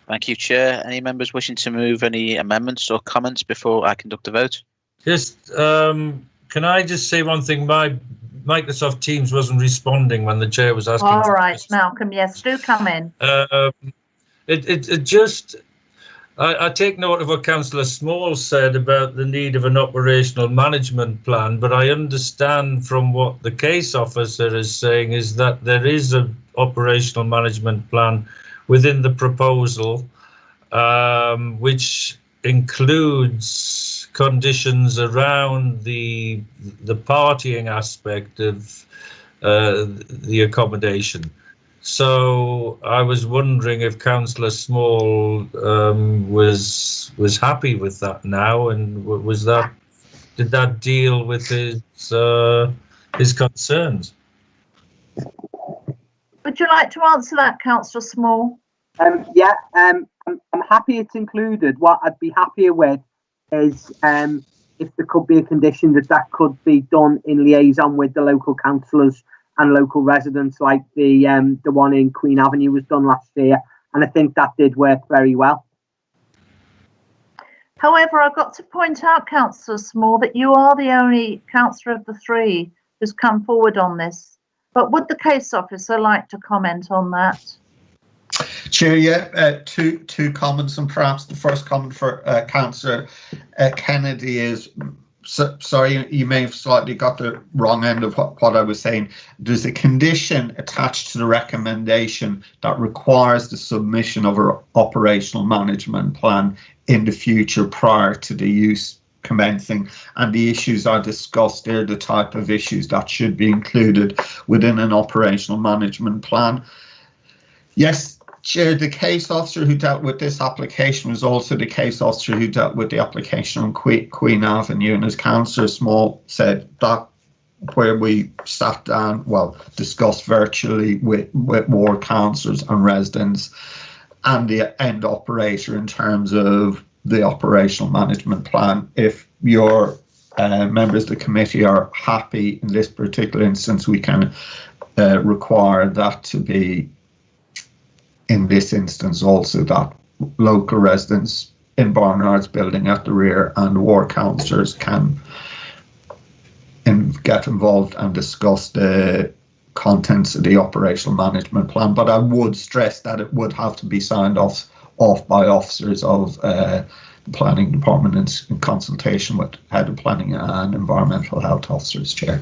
Thank you, Chair. Any members wishing to move any amendments or comments before I conduct the vote? Just, can I just say one thing? My Microsoft Teams wasn't responding when the Chair was asking. All right, Malcolm, yes, do come in. I take note of what Councillor Small said about the need of an operational management plan, but I understand from what the case officer is saying is that there is an operational management plan within the proposal, which includes conditions around the partying aspect of the accommodation. So I was wondering if Councillor Small was happy with that now, and was that did that deal with his concerns? Would you like to answer that, Councillor Small? I'm happy it's included. What I'd be happier with is if there could be a condition that could be done in liaison with the local councillors and local residents, like the one in Queen Avenue was done last year, and I think that did work very well. However, I've got to point out, Councillor Small, that you are the only councillor of the three who's come forward on this. But would the case officer like to comment on that? Chair, yeah, two comments, and perhaps the first comment for Councillor Kennedy is, sorry, you may have slightly got the wrong end of what I was saying. There's a condition attached to the recommendation that requires the submission of an operational management plan in the future prior to the use commencing, and the issues are discussed. They're the type of issues that should be included within an operational management plan. Yes, Chair, the case officer who dealt with this application was also the case officer who dealt with the application on Queen Avenue, and as Councillor Small said, that where we sat down, well, discussed virtually with ward councillors and residents and the end operator in terms of the operational management plan. If your members of the committee are happy in this particular instance, we can require that to be, in this instance also, that local residents in Barnard's building at the rear and ward councillors can get involved and discuss the contents of the operational management plan. But I would stress that it would have to be signed off by officers of the planning department in consultation with head of planning and environmental health officers, Chair.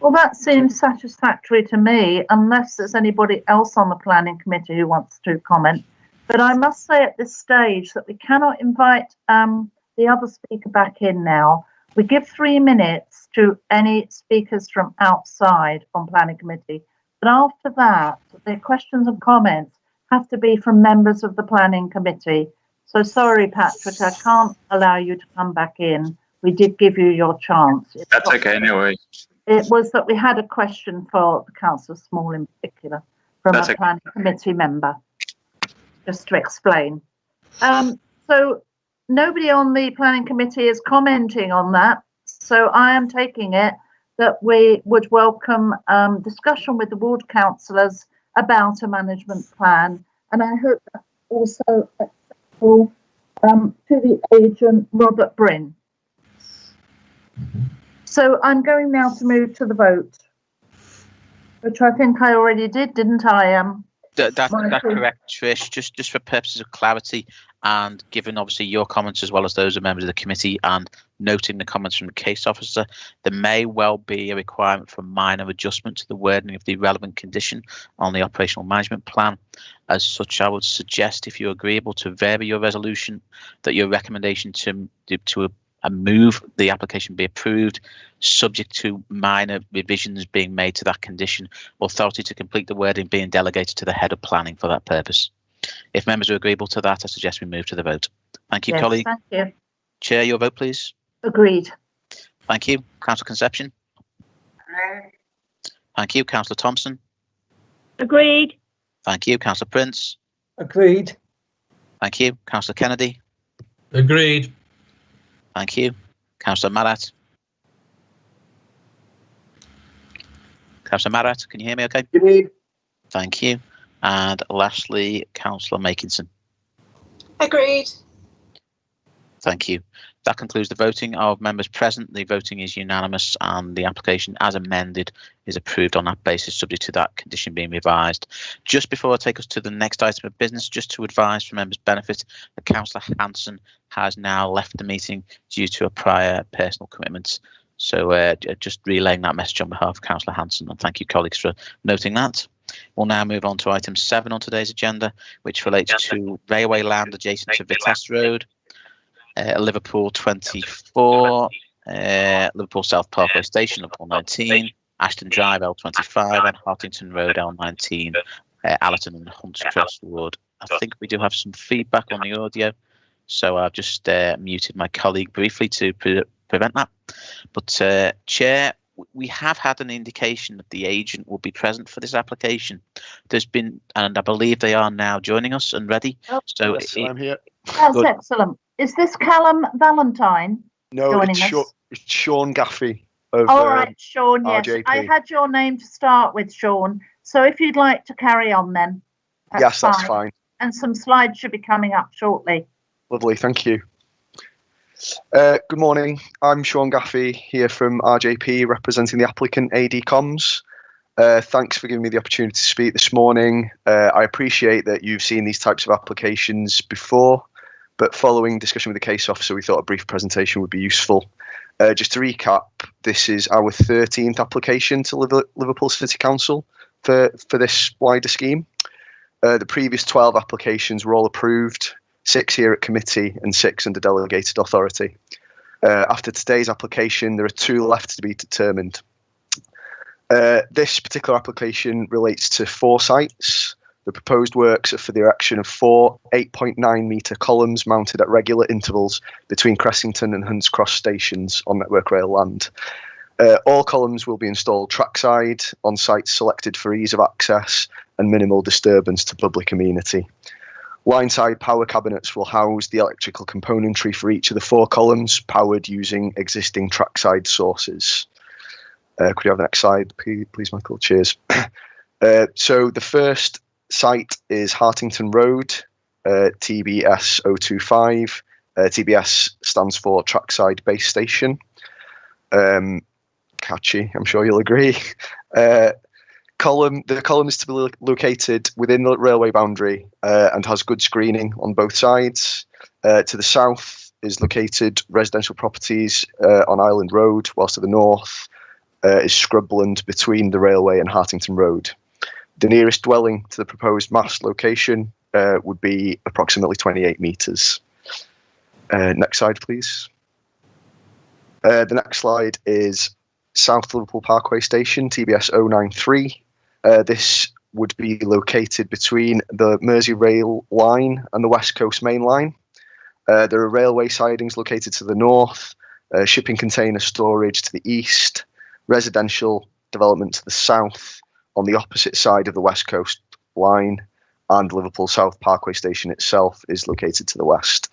Well, that seems satisfactory to me, unless there's anybody else on the planning committee who wants to comment. But I must say at this stage that we cannot invite the other speaker back in now. We give 3 minutes to any speakers from outside on planning committee. But after that, the questions and comments have to be from members of the planning committee. So sorry, Patrick, I can't allow you to come back in. We did give you your chance. That's okay, no worries. It was that we had a question for the Councillor Small in particular from a planning committee member, just to explain. So nobody on the planning committee is commenting on that. So I am taking it that we would welcome discussion with the ward councillors about a management plan. And I hope that's also acceptable to the agent, Robert Bryn. So I'm going now to move to the vote, which I think I already did, didn't I? That's correct, Trish. Just for purposes of clarity, and given obviously your comments as well as those of members of the committee, and noting the comments from the case officer, there may well be a requirement for minor adjustment to the wording of the relevant condition on the operational management plan. As such, I would suggest, if you're agreeable, to vary your resolution, that your recommendation to move the application be approved, subject to minor revisions being made to that condition, authority to complete the wording being delegated to the head of planning for that purpose. If members are agreeable to that, I suggest we move to the vote. Thank you, colleague. Thank you. Chair, your vote, please. Agreed. Thank you. Councillor Conception. Thank you. Councillor Thompson. Agreed. Thank you. Councillor Prince. Agreed. Thank you. Councillor Kennedy. Agreed. Thank you. Councillor Marat. Councillor Marat, can you hear me okay? Agreed. Thank you. And lastly, Councillor Makinson. Agreed. Thank you. That concludes the voting of members present. The voting is unanimous and the application as amended is approved on that basis, subject to that condition being revised. Just before I take us to the next item of business, just to advise for members' benefit, that Councillor Hanson has now left the meeting due to a prior personal commitment. So just relaying that message on behalf of Councillor Hanson, and thank you, colleagues, for noting that. We'll now move on to item 7 on today's agenda, which relates to railway land adjacent to Vitesse Road, Liverpool 24, Liverpool South Parkway Station, Liverpool 19, Ashton Drive L25, and Hartington Road L19, Allerton and Hunts Cross Ward. I think we do have some feedback on the audio. So I've just muted my colleague briefly to prevent that. But Chair, we have had an indication that the agent will be present for this application. There's been, and I believe they are now joining us and ready. So yes, I'm here. That's good. excellent. Is this Callum Valentine No, joining it's us? Sean Gaffey of All right, Sean, yes. RJP. I had your name to start with, Sean. So if you'd like to carry on then. Yes, that's fine. And some slides should be coming up shortly. Lovely, thank you. Good morning. I'm Sean Gaffey here from RJP representing the applicant AD Comms. Thanks for giving me the opportunity to speak this morning. I appreciate that you've seen these types of applications before, but following discussion with the case officer, we thought a brief presentation would be useful. Just to recap, this is our 13th application to Liverpool City Council for this wider scheme. The previous 12 applications were all approved, 6 here at committee and 6 under delegated authority. After today's application, there are 2 left to be determined. This particular application relates to 4 sites. The proposed works are for the erection of 4 8.9 metre columns mounted at regular intervals between Cressington and Hunts Cross stations on Network Rail land. All columns will be installed trackside on sites selected for ease of access and minimal disturbance to public amenity. Line-side power cabinets will house the electrical componentry for each of the 4 columns, powered using existing trackside sources. Could you have the next slide, please, Michael? Cheers. So the first site is Hartington Road, TBS 025. TBS stands for Trackside Base Station. Catchy, I'm sure you'll agree. The column is to be located within the railway boundary and has good screening on both sides. To the south is located residential properties on Linden Road, whilst to the north is scrubland between the railway and Hartington Road. The nearest dwelling to the proposed mast location would be approximately 28 metres. Next slide, please. The next slide is South Liverpool Parkway Station, TBS 093. This would be located between the Merseyrail line and the West Coast Main Line. There are railway sidings located to the north, shipping container storage to the east, residential development to the south on the opposite side of the West Coast line, and Liverpool South Parkway Station itself is located to the west.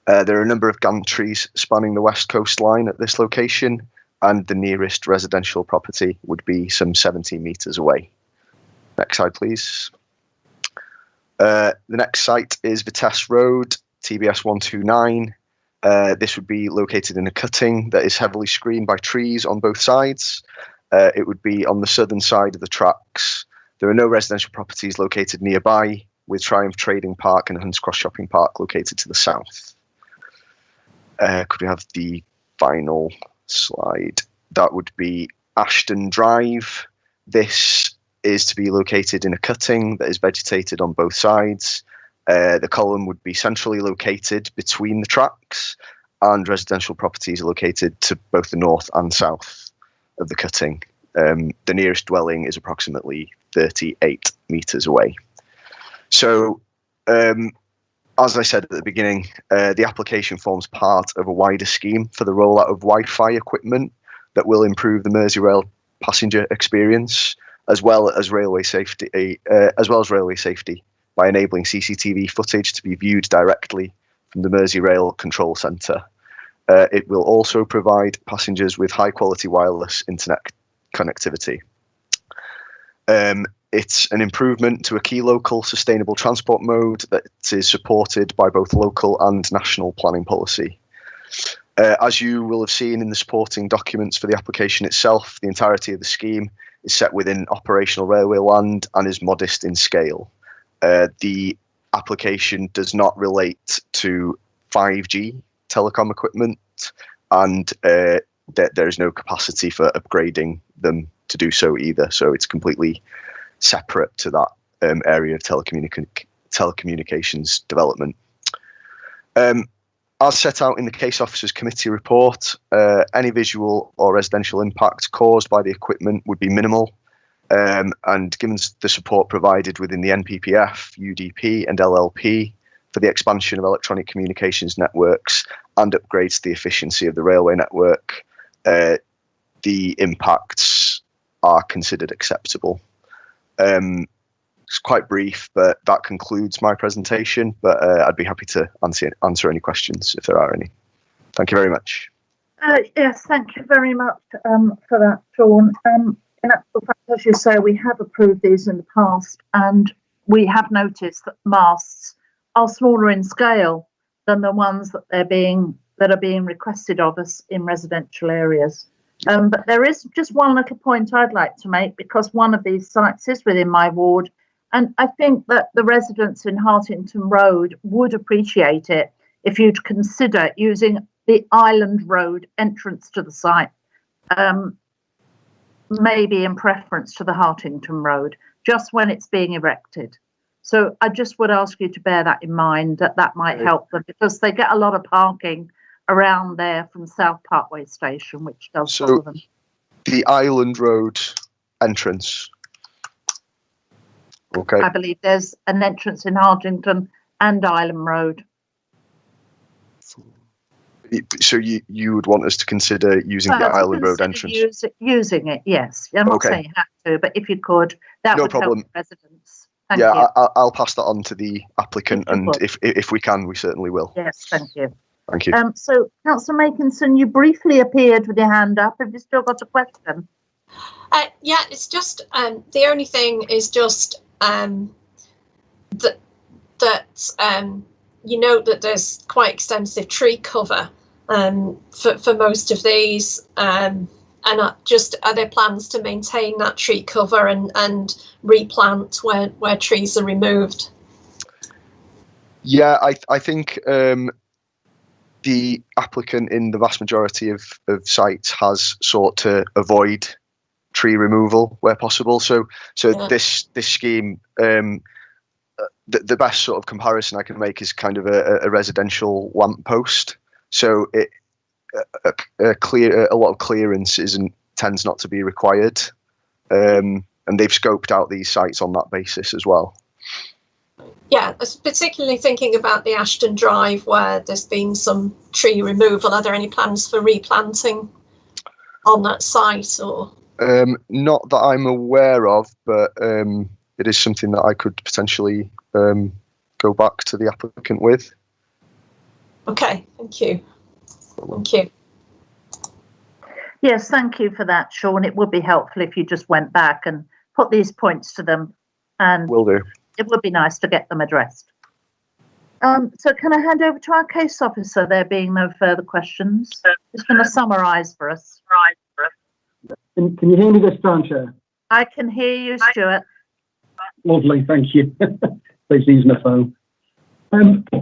There are a number of gantries spanning the West Coast line at this location, and the nearest residential property would be some 17 metres away. Next slide, please. The next site is Vitesse Road, TBS 129. This would be located in a cutting that is heavily screened by trees on both sides. It would be on the southern side of the tracks. There are no residential properties located nearby, with Triumph Trading Park and Hunts Cross Shopping Park located to the south. Could we have the final slide? That would be Ashton Drive. This is to be located in a cutting that is vegetated on both sides. The column would be centrally located between the tracks, and residential properties are located to both the north and south of the cutting. The nearest dwelling is approximately 38 metres away. So, as I said at the beginning, the application forms part of a wider scheme for the rollout of Wi-Fi equipment that will improve the Merseyrail passenger experience, as well as railway safety, by enabling CCTV footage to be viewed directly from the Merseyrail control centre. It will also provide passengers with high-quality wireless internet connectivity. It's an improvement to a key local sustainable transport mode that is supported by both local and national planning policy. As you will have seen in the supporting documents for the application itself, the entirety of the scheme is set within operational railway land and is modest in scale. The application does not relate to 5G telecom equipment, and there is no capacity for upgrading them to do so either. So it's completely separate to that area of telecommunications development. As set out in the case officer's committee report, any visual or residential impact caused by the equipment would be minimal, and given the support provided within the NPPF, UDP and LLP for the expansion of electronic communications networks and upgrades to the efficiency of the railway network, the impacts are considered acceptable. It's quite brief, but that concludes my presentation, but I'd be happy to answer any questions if there are any. Thank you very much. Yes, thank you very much for that, Sean. In actual fact, as you say, we have approved these in the past, and we have noticed that masts are smaller in scale than the ones that are being requested of us in residential areas. But there is just one little point I'd like to make, because one of these sites is within my ward, and I think that the residents in Hartington Road would appreciate it if you'd consider using the Island Road entrance to the site, maybe in preference to the Hartington Road, just when it's being erected. So I just would ask you to bear that in mind, that might help them, because they get a lot of parking around there from South Parkway Station, which does bother them. The Island Road entrance. Okay. I believe there's an entrance in Hartington and Island Road. So you would want us to consider using the Island Road entrance? Using it, yes. I'm not saying you have to, but if you could, that would help the residents. Thank you. I'll pass that on to the applicant, and if we can, we certainly will. Yes, thank you. Thank you. So, Councillor Makinson, you briefly appeared with your hand up. Have you still got a question? Yeah, it's just the only thing is just that you note that there's quite extensive tree cover for most of these, and are there plans to maintain that tree cover and replant where trees are removed? Yeah, I think the applicant in the vast majority of sites has sought to avoid tree removal where possible. So yeah. This scheme, the best sort of comparison I can make is kind of a residential lamppost. So a lot of clearance tends not to be required, and they've scoped out these sites on that basis as well. Yeah, I was particularly thinking about the Ashton Drive, where there's been some tree removal. Are there any plans for replanting on that site, or? Not that I'm aware of, but it is something that I could potentially go back to the applicant with. Okay, thank you. Thank you. Yes, thank you for that, Sean. It would be helpful if you just went back and put these points to them, and will do. It would be nice to get them addressed. So can I hand over to our case officer, there being no further questions? Just going to summarise for us. Can you hear me this time, Chair? I can hear you, Stuart. Lovely, thank you. Please use my phone.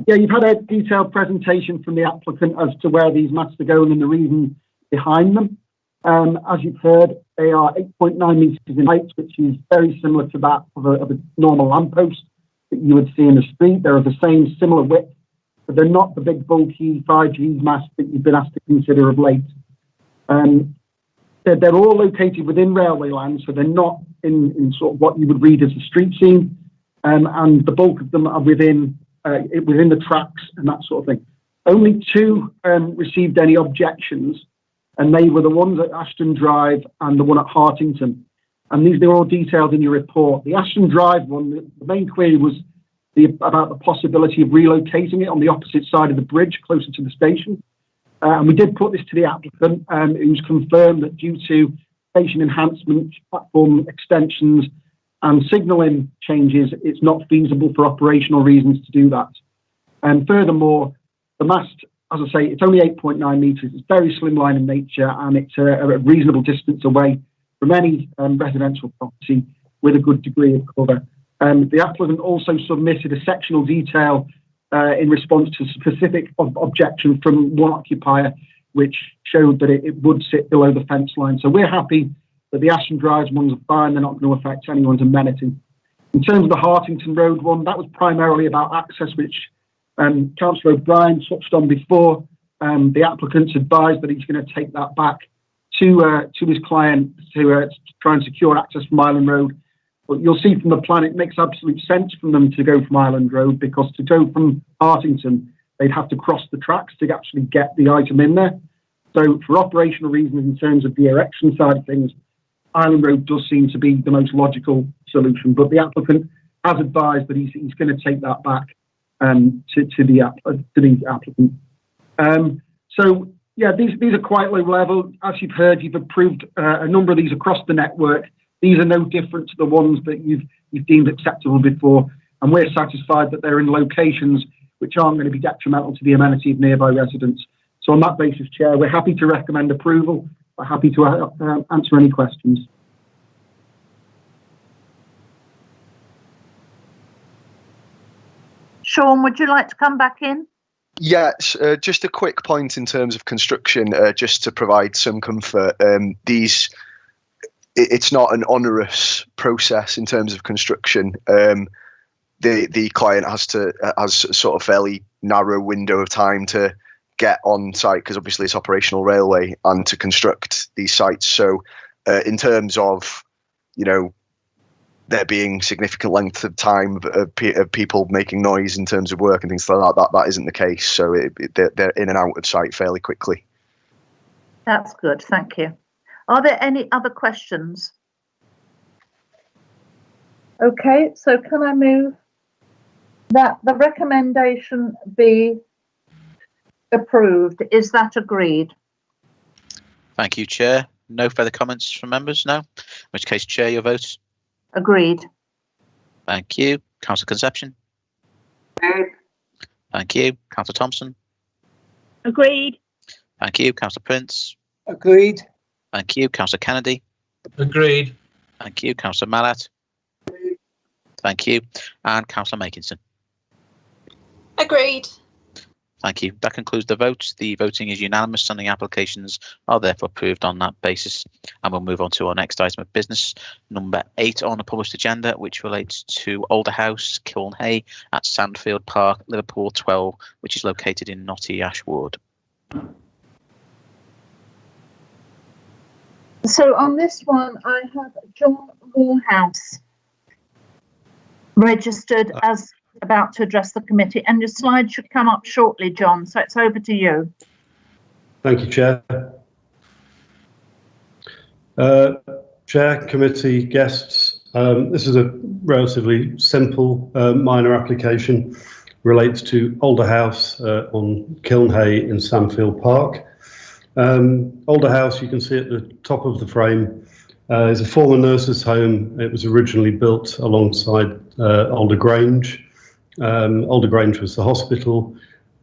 Yeah, you've had a detailed presentation from the applicant as to where these masts are going and the reason behind them. As you've heard, they are 8.9 metres in height, which is very similar to that of a normal lamppost that you would see in the street. They're of the same similar width, but they're not the big bulky 5G masts that you've been asked to consider of late. They're all located within railway land, so they're not in sort of what you would read as a street scene, and the bulk of them are within the tracks and that sort of thing. Only two received any objections, and they were the ones at Ashton Drive and the one at Hartington. And they're all detailed in your report. The Ashton Drive one, the main query was about the possibility of relocating it on the opposite side of the bridge, closer to the station. And we did put this to the applicant, who's confirmed that due to station enhancement, platform extensions, and signalling changes, it's not feasible for operational reasons to do that. And furthermore, the mast, as I say, it's only 8.9 metres. It's very slimline in nature, and it's a reasonable distance away from any residential property with a good degree of cover. The applicant also submitted a sectional detail in response to specific objection from one occupier, which showed that it would sit below the fence line. So we're happy that the Ashton Drive ones are fine. They're not going to affect anyone's amenity. In terms of the Hartington Road one, that was primarily about access, which Councillor O'Brien touched on before. The applicant's advised that he's going to take that back to his client to try and secure access from Island Road. But you'll see from the plan, it makes absolute sense for them to go from Island Road, because to go from Hartington, they'd have to cross the tracks to actually get the item in there. So for operational reasons, in terms of the erection side of things, Island Road does seem to be the most logical solution. But the applicant has advised that he's going to take that back to the applicant. So yeah, these are quite low level. As you've heard, you've approved a number of these across the network. These are no different to the ones that you've deemed acceptable before, and we're satisfied that they're in locations which aren't going to be detrimental to the amenity of nearby residents. So on that basis, Chair, we're happy to recommend approval. We're happy to answer any questions. Sean, would you like to come back in? Yes, just a quick point in terms of construction, just to provide some comfort. It's not an onerous process in terms of construction. The client has sort of fairly narrow window of time to get on site, because obviously it's operational railway, and to construct these sites. So in terms of, you know, there being significant length of time of people making noise in terms of work and things like that isn't the case. So they're in and out of site fairly quickly. That's good, thank you. Are there any other questions? Okay, so can I move that the recommendation be approved? Is that agreed? Thank you, Chair. No further comments from members now, in which case, Chair, your vote. Agreed. Thank you. Councillor Conception. Agreed. Thank you. Councillor Thompson. Agreed. Thank you. Councillor Prince. Agreed. Thank you. Councillor Kennedy. Agreed. Thank you. Councillor Mallat. Agreed. Thank you. And Councillor Makinson. Agreed. Thank you. That concludes the vote. The voting is unanimous and the applications are therefore approved on that basis. And we'll move on to our next item of business, number 8 on the published agenda, which relates to Alder House, Kiln Hey at Sandfield Park, Liverpool 12, which is located in Knotty Ash Ward. So on this one, I have John Morehouse registered as about to address the committee, and your slide should come up shortly, John, so it's over to you. Thank you, Chair. Chair, committee, guests, this is a relatively simple minor application, relates to Alder House on Kiln Hey in Sandfield Park. Alder House, you can see at the top of the frame, is a former nurses' home. It was originally built alongside Alder Grange. Alder Grange was the hospital,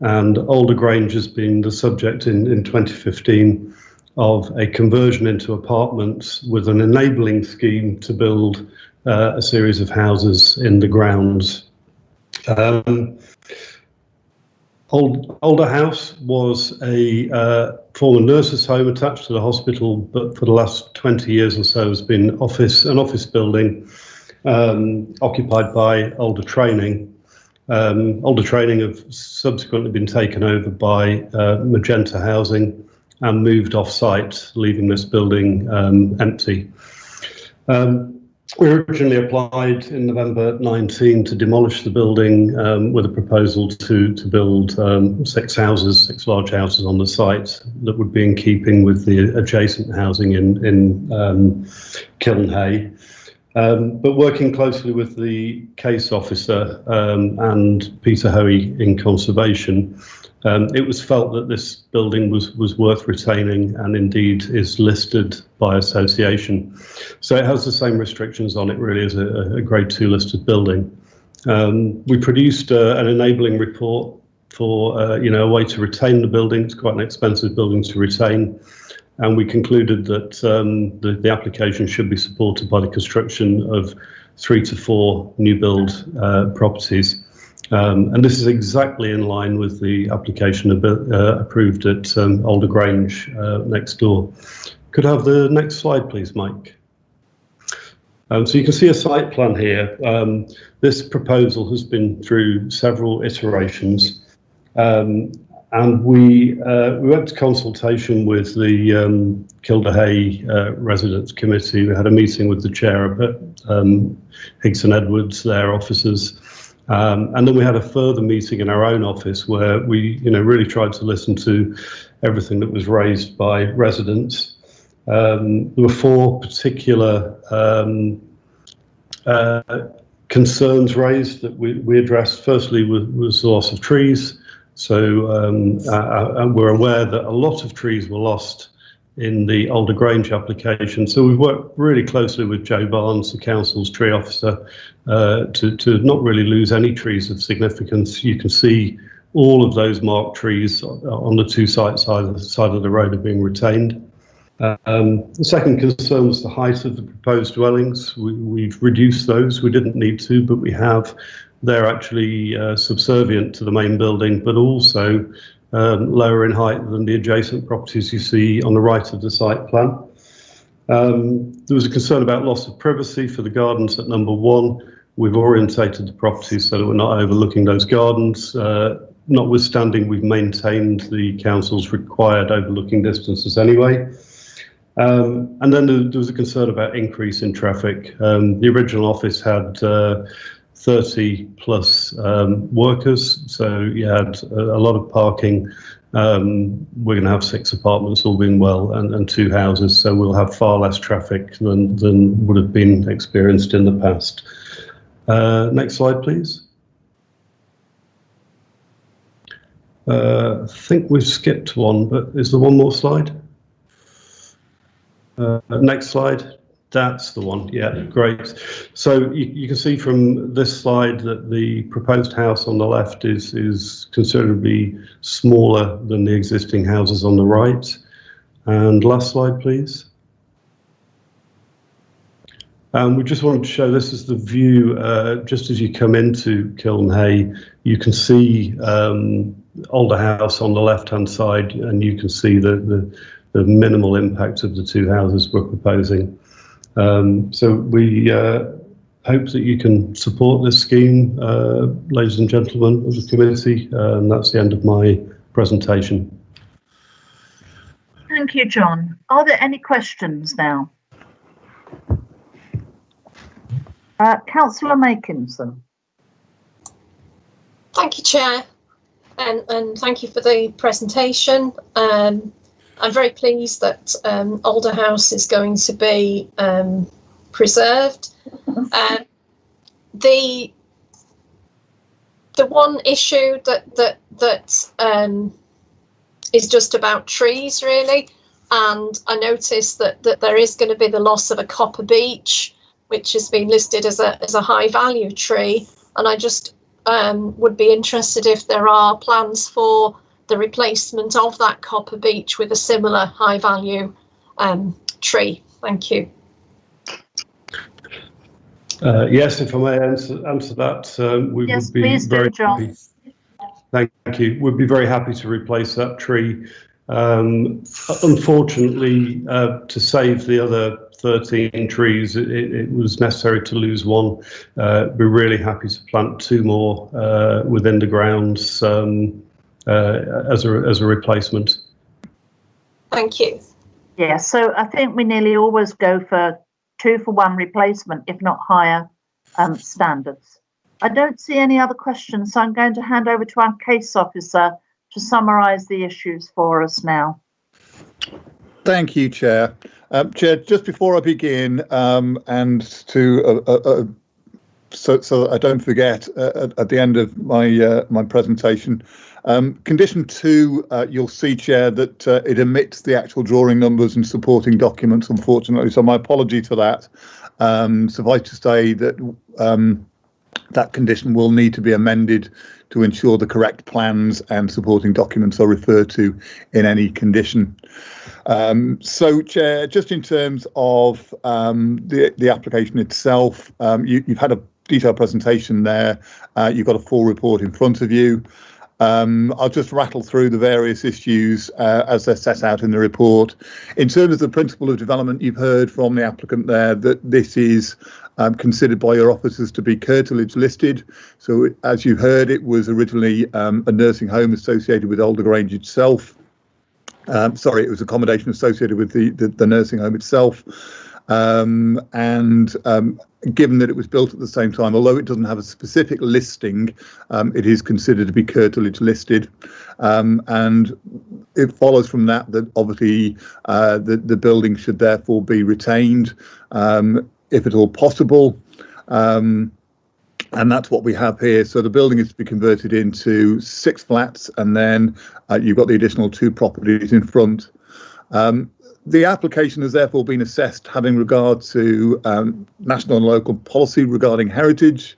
and Alder Grange has been the subject in 2015 of a conversion into apartments with an enabling scheme to build a series of houses in the grounds. Alder House was a former nurses' home attached to the hospital, but for the last 20 years or so has been an office building occupied by Alder Training. Alder Training have subsequently been taken over by Magenta Housing and moved off-site, leaving this building empty. We originally applied in November 19 to demolish the building with a proposal to build 6 large houses on the site that would be in keeping with the adjacent housing in Kiln Hey. But working closely with the case officer and Peter Hoey in conservation, it was felt that this building was worth retaining, and indeed is listed by association. So it has the same restrictions on it really as a Grade 2 listed building. We produced an enabling report for a way to retain the building. It's quite an expensive building to retain. And we concluded that the application should be supported by the construction of 3 to 4 new build properties. And this is exactly in line with the application approved at Alder Grange next door. Could I have the next slide, please, Mike? So you can see a site plan here. This proposal has been through several iterations. And we went to consultation with the Kiln Hey Residents Committee. We had a meeting with the chair of it, Higgs and Edwards, their officers. And then we had a further meeting in our own office where we, really tried to listen to everything that was raised by residents. There were 4 particular concerns raised that we addressed. Firstly was the loss of trees. So we're aware that a lot of trees were lost in the Alder Grange application. So we've worked really closely with Joe Barnes, the council's tree officer, to not really lose any trees of significance. You can see all of those marked trees on the 2 sides either side of the road are being retained. The second concern was the height of the proposed dwellings. We've reduced those. We didn't need to, but we have. They're actually subservient to the main building, but also lower in height than the adjacent properties you see on the right of the site plan. There was a concern about loss of privacy for the gardens at number 1. We've orientated the property so that we're not overlooking those gardens. Notwithstanding, we've maintained the council's required overlooking distances anyway. And then there was a concern about increase in traffic. The original office had 30 plus workers, so you had a lot of parking. We're going to have 6 apartments, all being well, and 2 houses, so we'll have far less traffic than would have been experienced in the past. Next slide, please. I think we've skipped one, but is there one more slide? Next slide. That's the one. Yeah, great. So you can see from this slide that the proposed house on the left is considerably smaller than the existing houses on the right. And last slide, please. We just wanted to show this is the view just as you come into Kiln Hey. You can see Alder House on the left-hand side, and you can see the minimal impact of the 2 houses we're proposing. So we hope that you can support this scheme, ladies and gentlemen of the committee, and that's the end of my presentation. Thank you, John. Are there any questions now? Councillor Makinson. Thank you, Chair, and thank you for the presentation. I'm very pleased that Alder House is going to be preserved. The one issue that is just about trees, really, and I noticed that there is going to be the loss of a copper beech, which has been listed as a high value tree, and I just would be interested if there are plans for the replacement of that copper beech with a similar high value tree. Thank you. Yes, if I may answer that, we would be very happy. Thank you. We'd be very happy to replace that tree. Unfortunately, to save the other 13 trees, it was necessary to lose 1. We're really happy to plant 2 more within the grounds as a replacement. Thank you. Yeah, so I think we nearly always go for 2 for 1 replacement, if not higher standards. I don't see any other questions, so I'm going to hand over to our case officer to summarise the issues for us now. Thank you, Chair. Chair, just before I begin, and to so that I don't forget at the end of my presentation, condition 2, you'll see, Chair, that it omits the actual drawing numbers and supporting documents, unfortunately. So my apology for that. Suffice to say that that condition will need to be amended to ensure the correct plans and supporting documents are referred to in any condition. So, Chair, just in terms of the application itself, you've had a detailed presentation there. You've got a full report in front of you. I'll just rattle through the various issues as they're set out in the report. In terms of the principle of development, you've heard from the applicant there that this is considered by your officers to be curtilage listed. So as you heard, it was originally a nursing home associated with Alder Grange itself. Sorry, it was accommodation associated with the nursing home itself. Given that it was built at the same time, although it doesn't have a specific listing, it is considered to be curtilage listed. And it follows from that obviously the building should therefore be retained if at all possible. And that's what we have here. So the building is to be converted into 6 flats, and then you've got the additional 2 properties in front. The application has therefore been assessed having regard to national and local policy regarding heritage.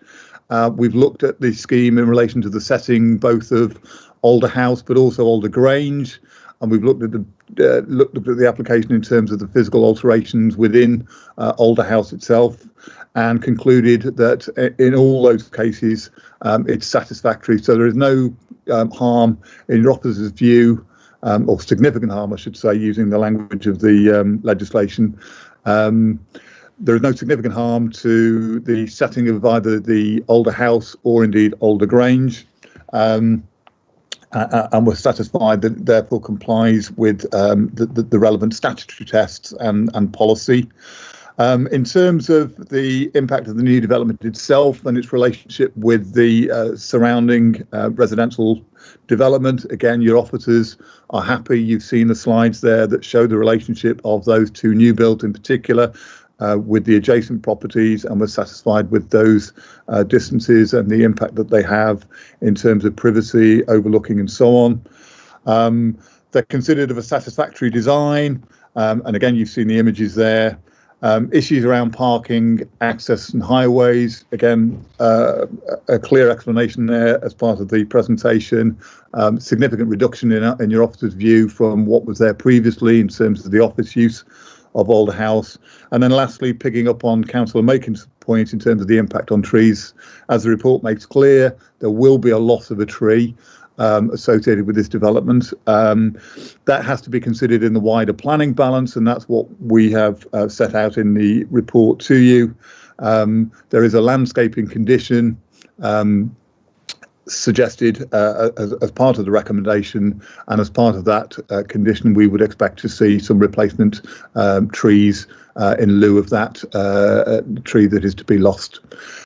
We've looked at the scheme in relation to the setting both of Alder House but also Alder Grange, and we've looked at the application in terms of the physical alterations within Alder House itself, and concluded that in all those cases it's satisfactory. So there is no harm in your officer's view, or significant harm, I should say, using the language of the legislation. There is no significant harm to the setting of either the Alder House or indeed Alder Grange, and we're satisfied that it therefore complies with the relevant statutory tests and policy. In terms of the impact of the new development itself and its relationship with the surrounding residential development, again, your officers are happy. You've seen the slides there that show the relationship of those 2 new builds in particular with the adjacent properties, and we're satisfied with those distances and the impact that they have in terms of privacy, overlooking and so on. They're considered of a satisfactory design, and again, you've seen the images there. Issues around parking, access and highways, again, a clear explanation there as part of the presentation. Significant reduction in your officer's view from what was there previously in terms of the office use of Alder House. And then lastly, picking up on Councillor Makin's point in terms of the impact on trees, as the report makes clear, there will be a loss of a tree associated with this development. That has to be considered in the wider planning balance, and that's what we have set out in the report to you. There is a landscaping condition suggested as part of the recommendation, and as part of that condition we would expect to see some replacement trees in lieu of that tree that is to be lost.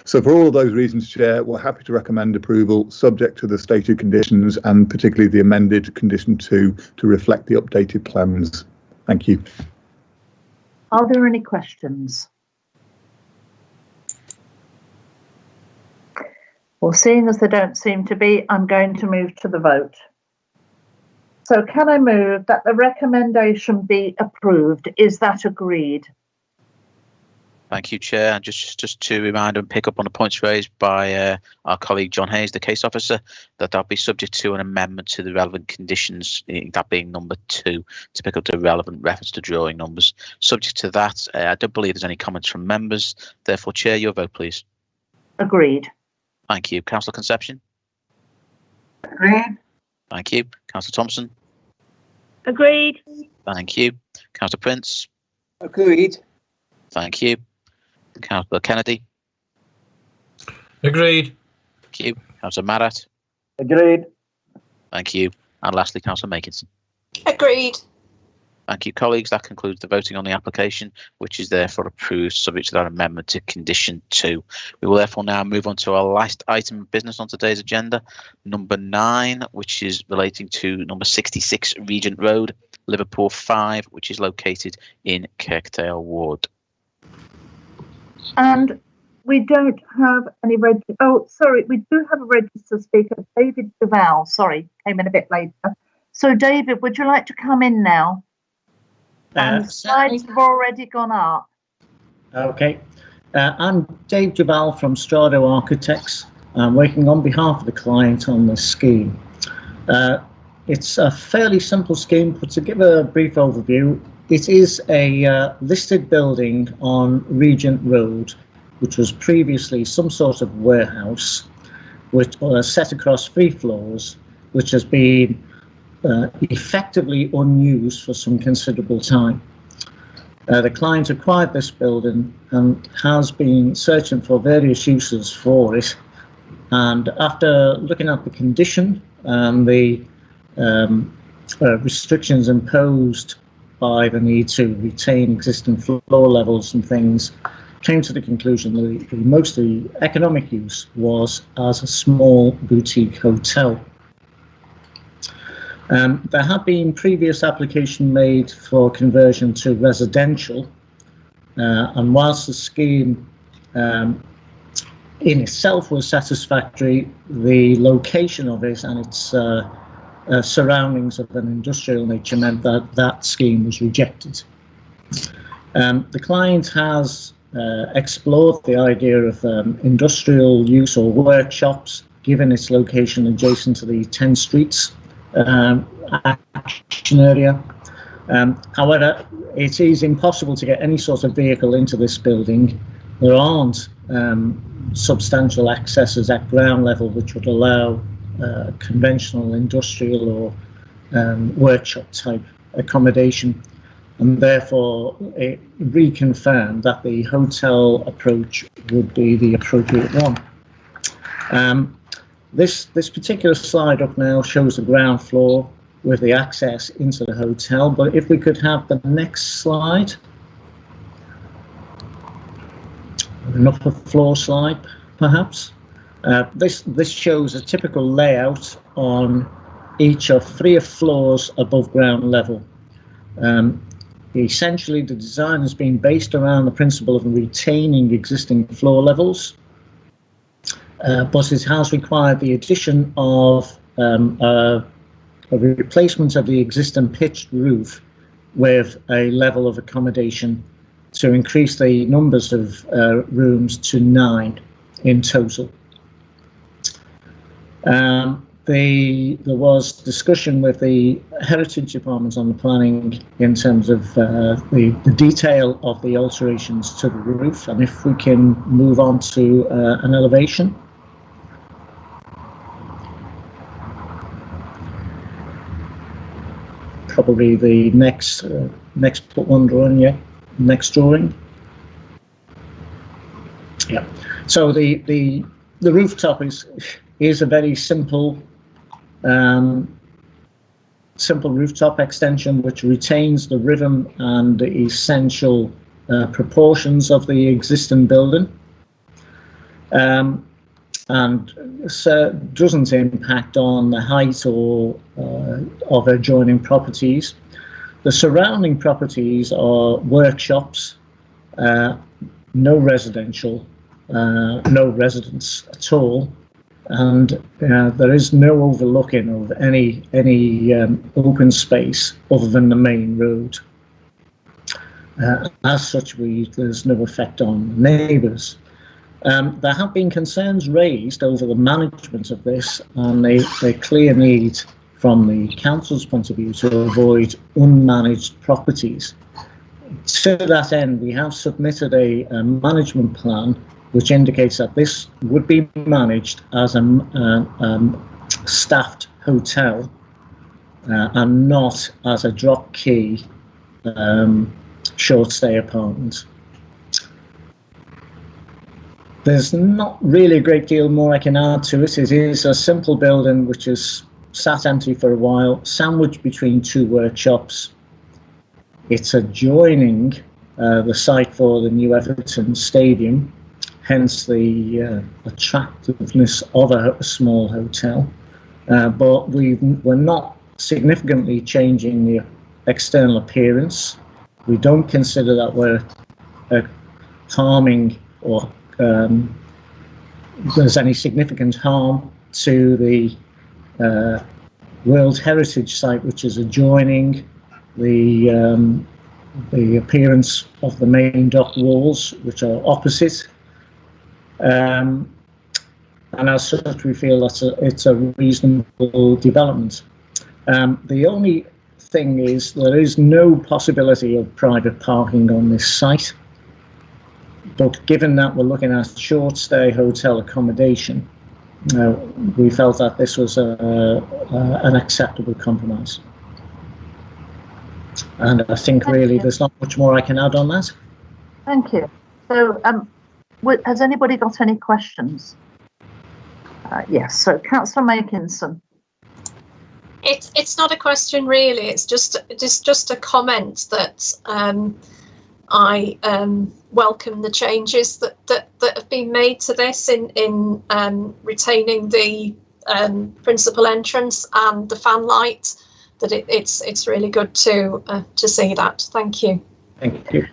So for all of those reasons, Chair, we're happy to recommend approval subject to the stated conditions, and particularly the amended condition 2 to reflect the updated plans. Thank you. Are there any questions? Well, seeing as there don't seem to be, I'm going to move to the vote. So can I move that the recommendation be approved? Is that agreed? Thank you, Chair. And just to remind and pick up on the points raised by our colleague John Hayes, the case officer, that that'll be subject to an amendment to the relevant conditions, that being number 2, to pick up the relevant reference to drawing numbers. Subject to that, I don't believe there's any comments from members. Therefore, Chair, your vote, please. Agreed. Thank you. Councillor Conception? Agreed. Thank you. Councillor Thompson? Agreed. Thank you. Councillor Prince? Agreed. Thank you. Councillor Kennedy? Agreed. Thank you. Councillor Marat? Agreed. Thank you. And lastly, Councillor Makinson? Agreed. Thank you, colleagues. That concludes the voting on the application, which is therefore approved subject to that amendment to condition 2. We will therefore now move on to our last item of business on today's agenda, number 9, which is relating to number 66 Regent Road, Liverpool 5, which is located in Kirkdale Ward. And we don't have any register. Oh, sorry, we do have a registered speaker, David Duval. Sorry, came in a bit later. So, David, would you like to come in now? And the slides have already gone up. Okay. I'm Dave Duval from Strado Architects. I'm working on behalf of the client on this scheme. It's a fairly simple scheme, but to give a brief overview, it is a listed building on Regent Road, which was previously some sort of warehouse, which was set across 3 floors, which has been effectively unused for some considerable time. The client acquired this building and has been searching for various uses for it. And after looking at the condition and the restrictions imposed by the need to retain existing floor levels and things, came to the conclusion that the mostly economic use was as a small boutique hotel. There had been previous application made for conversion to residential, and whilst the scheme in itself was satisfactory, the location of it and its surroundings of an industrial nature meant that that scheme was rejected. The client has explored the idea of industrial use or workshops, given its location adjacent to the 10 streets action area. However, it is impossible to get any sort of vehicle into this building. There aren't substantial accesses at ground level which would allow conventional industrial or workshop type accommodation, and therefore it reconfirmed that the hotel approach would be the appropriate one. This particular slide up now shows the ground floor with the access into the hotel, but if we could have the next slide, an upper floor slide perhaps. This shows a typical layout on each of 3 floors above ground level. Essentially, the design has been based around the principle of retaining existing floor levels, but it has required the addition of a replacement of the existing pitched roof with a level of accommodation to increase the numbers of rooms to 9 in total. There was discussion with the Heritage Department on the planning in terms of the detail of the alterations to the roof, and if we can move on to an elevation. Probably the next one drawing, yeah, next drawing. Yeah. So the rooftop is a very simple rooftop extension which retains the rhythm and the essential proportions of the existing building, and so doesn't impact on the height or of adjoining properties. The surrounding properties are workshops, no residential, no residence at all, and there is no overlooking of any open space other than the main road. As such, there's no effect on neighbours. There have been concerns raised over the management of this, and a clear need from the council's point of view to avoid unmanaged properties. To that end, we have submitted a management plan which indicates that this would be managed as a staffed hotel and not as a drop key short stay apartment. There's not really a great deal more I can add to it. It is a simple building which has sat empty for a while, sandwiched between 2 workshops. It's adjoining the site for the new Everton stadium, hence the attractiveness of a small hotel. But we're not significantly changing the external appearance. We don't consider that we're harming or there's any significant harm to the World Heritage site, which is adjoining the appearance of the main dock walls, which are opposite. And as such, we feel that it's a reasonable development. The only thing is there is no possibility of private parking on this site. But given that we're looking at short stay hotel accommodation, we felt that this was an acceptable compromise. And I think really there's not much more I can add on that. Thank you. So, has anybody got any questions? Yes. So, Councillor Makinson. It's not a question really. It's just a comment that I welcome the changes that have been made to this in retaining the principal entrance and the fan light. That it's really good to see that. Thank you. Thank you.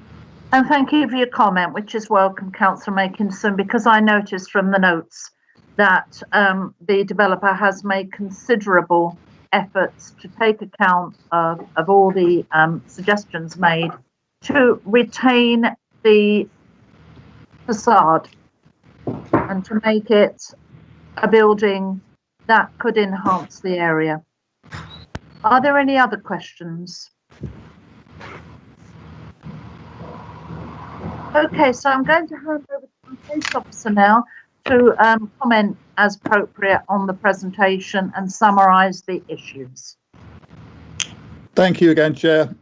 And thank you for your comment, which is welcome, Councillor Makinson, because I noticed from the notes that the developer has made considerable efforts to take account of all the suggestions made to retain the facade and to make it a building that could enhance the area. Are there any other questions? Okay, so I'm going to hand over to the case officer now to comment as appropriate on the presentation and summarise the issues. Thank you again, Chair.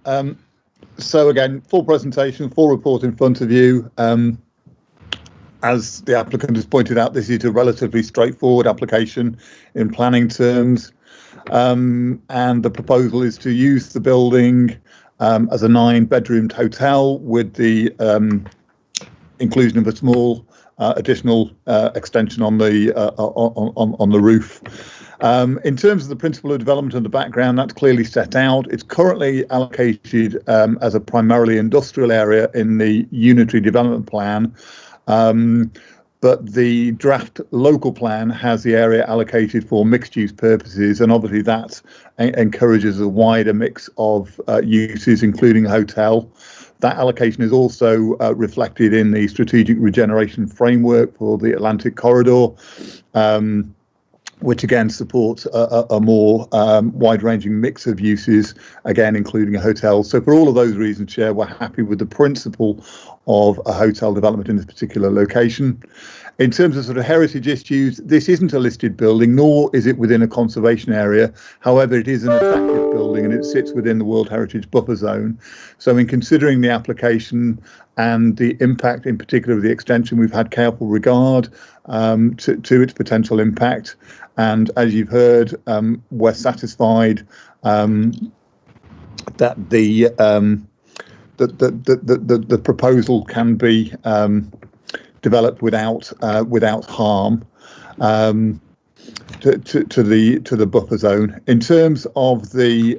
So again, full presentation, full report in front of you. As the applicant has pointed out, this is a relatively straightforward application in planning terms. And the proposal is to use the building as a 9-bedroomed hotel with the inclusion of a small additional extension on the roof. In terms of the principle of development and the background, that's clearly set out. It's currently allocated as a primarily industrial area in the unitary development plan. But the draft local plan has the area allocated for mixed-use purposes, and obviously that encourages a wider mix of uses, including a hotel. That allocation is also reflected in the strategic regeneration framework for the Atlantic Corridor, which again supports a more wide-ranging mix of uses, again including a hotel. So for all of those reasons, Chair, we're happy with the principle of a hotel development in this particular location. In terms of sort of heritage issues, this isn't a listed building, nor is it within a conservation area. However, it is an attractive building and it sits within the World Heritage Buffer Zone. So in considering the application and the impact in particular of the extension, we've had careful regard to its potential impact. And as you've heard, we're satisfied that the proposal can be developed without harm to the buffer zone. In terms of the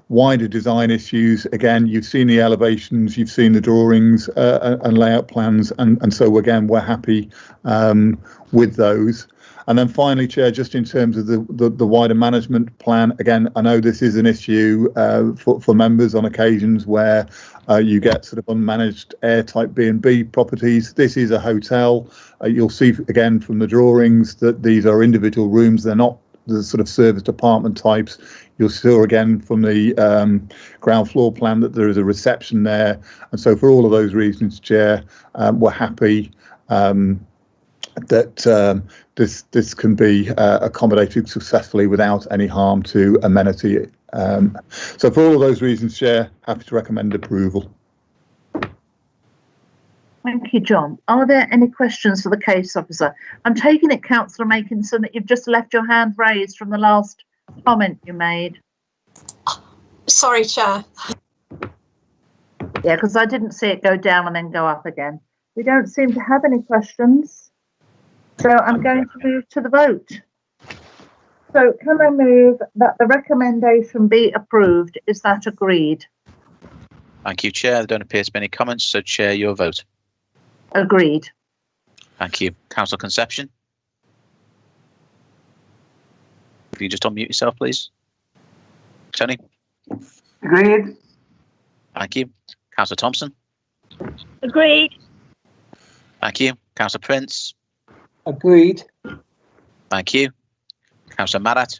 wider design issues, again, you've seen the elevations, you've seen the drawings and layout plans, and so again, we're happy with those. And then finally, Chair, just in terms of the wider management plan, again, I know this is an issue for members on occasions where you get sort of unmanaged air-type B&B properties. This is a hotel. You'll see again from the drawings that these are individual rooms. They're not the sort of serviced apartment types. You'll see again from the ground floor plan that there is a reception there. And so for all of those reasons, Chair, we're happy that this can be accommodated successfully without any harm to amenity. So for all of those reasons, Chair, happy to recommend approval. Thank you, John. Are there any questions for the case officer? I'm taking it, Councillor Makinson, that you've just left your hand raised from the last comment you made. Sorry, Chair. Yeah, because I didn't see it go down and then go up again. We don't seem to have any questions. So I'm going to move to the vote. So can I move that the recommendation be approved? Is that agreed? Thank you, Chair. There don't appear to be any comments, so Chair, your vote. Agreed. Thank you. Councillor Conception. If you just unmute yourself, please. Tony. Agreed. Thank you. Councillor Thompson. Agreed. Thank you. Councillor Prince. Agreed. Thank you. Councillor Marat.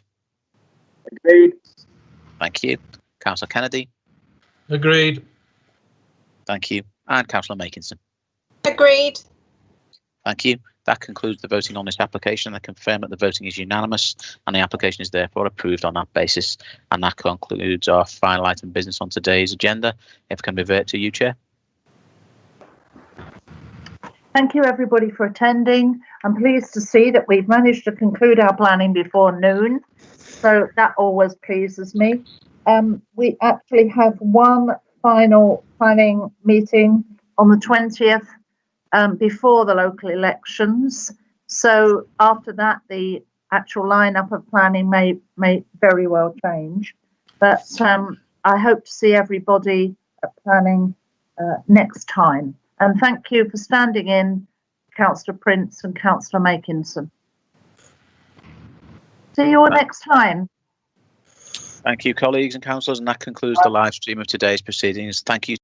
Agreed. Thank you. Councillor Kennedy. Agreed. Thank you. And Councillor Makinson. Agreed. Thank you. That concludes the voting on this application. I confirm that the voting is unanimous and the application is therefore approved on that basis. And that concludes our final item of business on today's agenda. If I can revert to you, Chair. Thank you, everybody, for attending. I'm pleased to see that we've managed to conclude our planning before noon, so that always pleases me. We actually have one final planning meeting on the 20th before the local elections. So after that, the actual lineup of planning may very well change. But I hope to see everybody at planning next time. And thank you for standing in, Councillor Prince and Councillor Makinson. See you all next time. Thank you, colleagues and councillors, and that concludes the live stream of today's proceedings. Thank you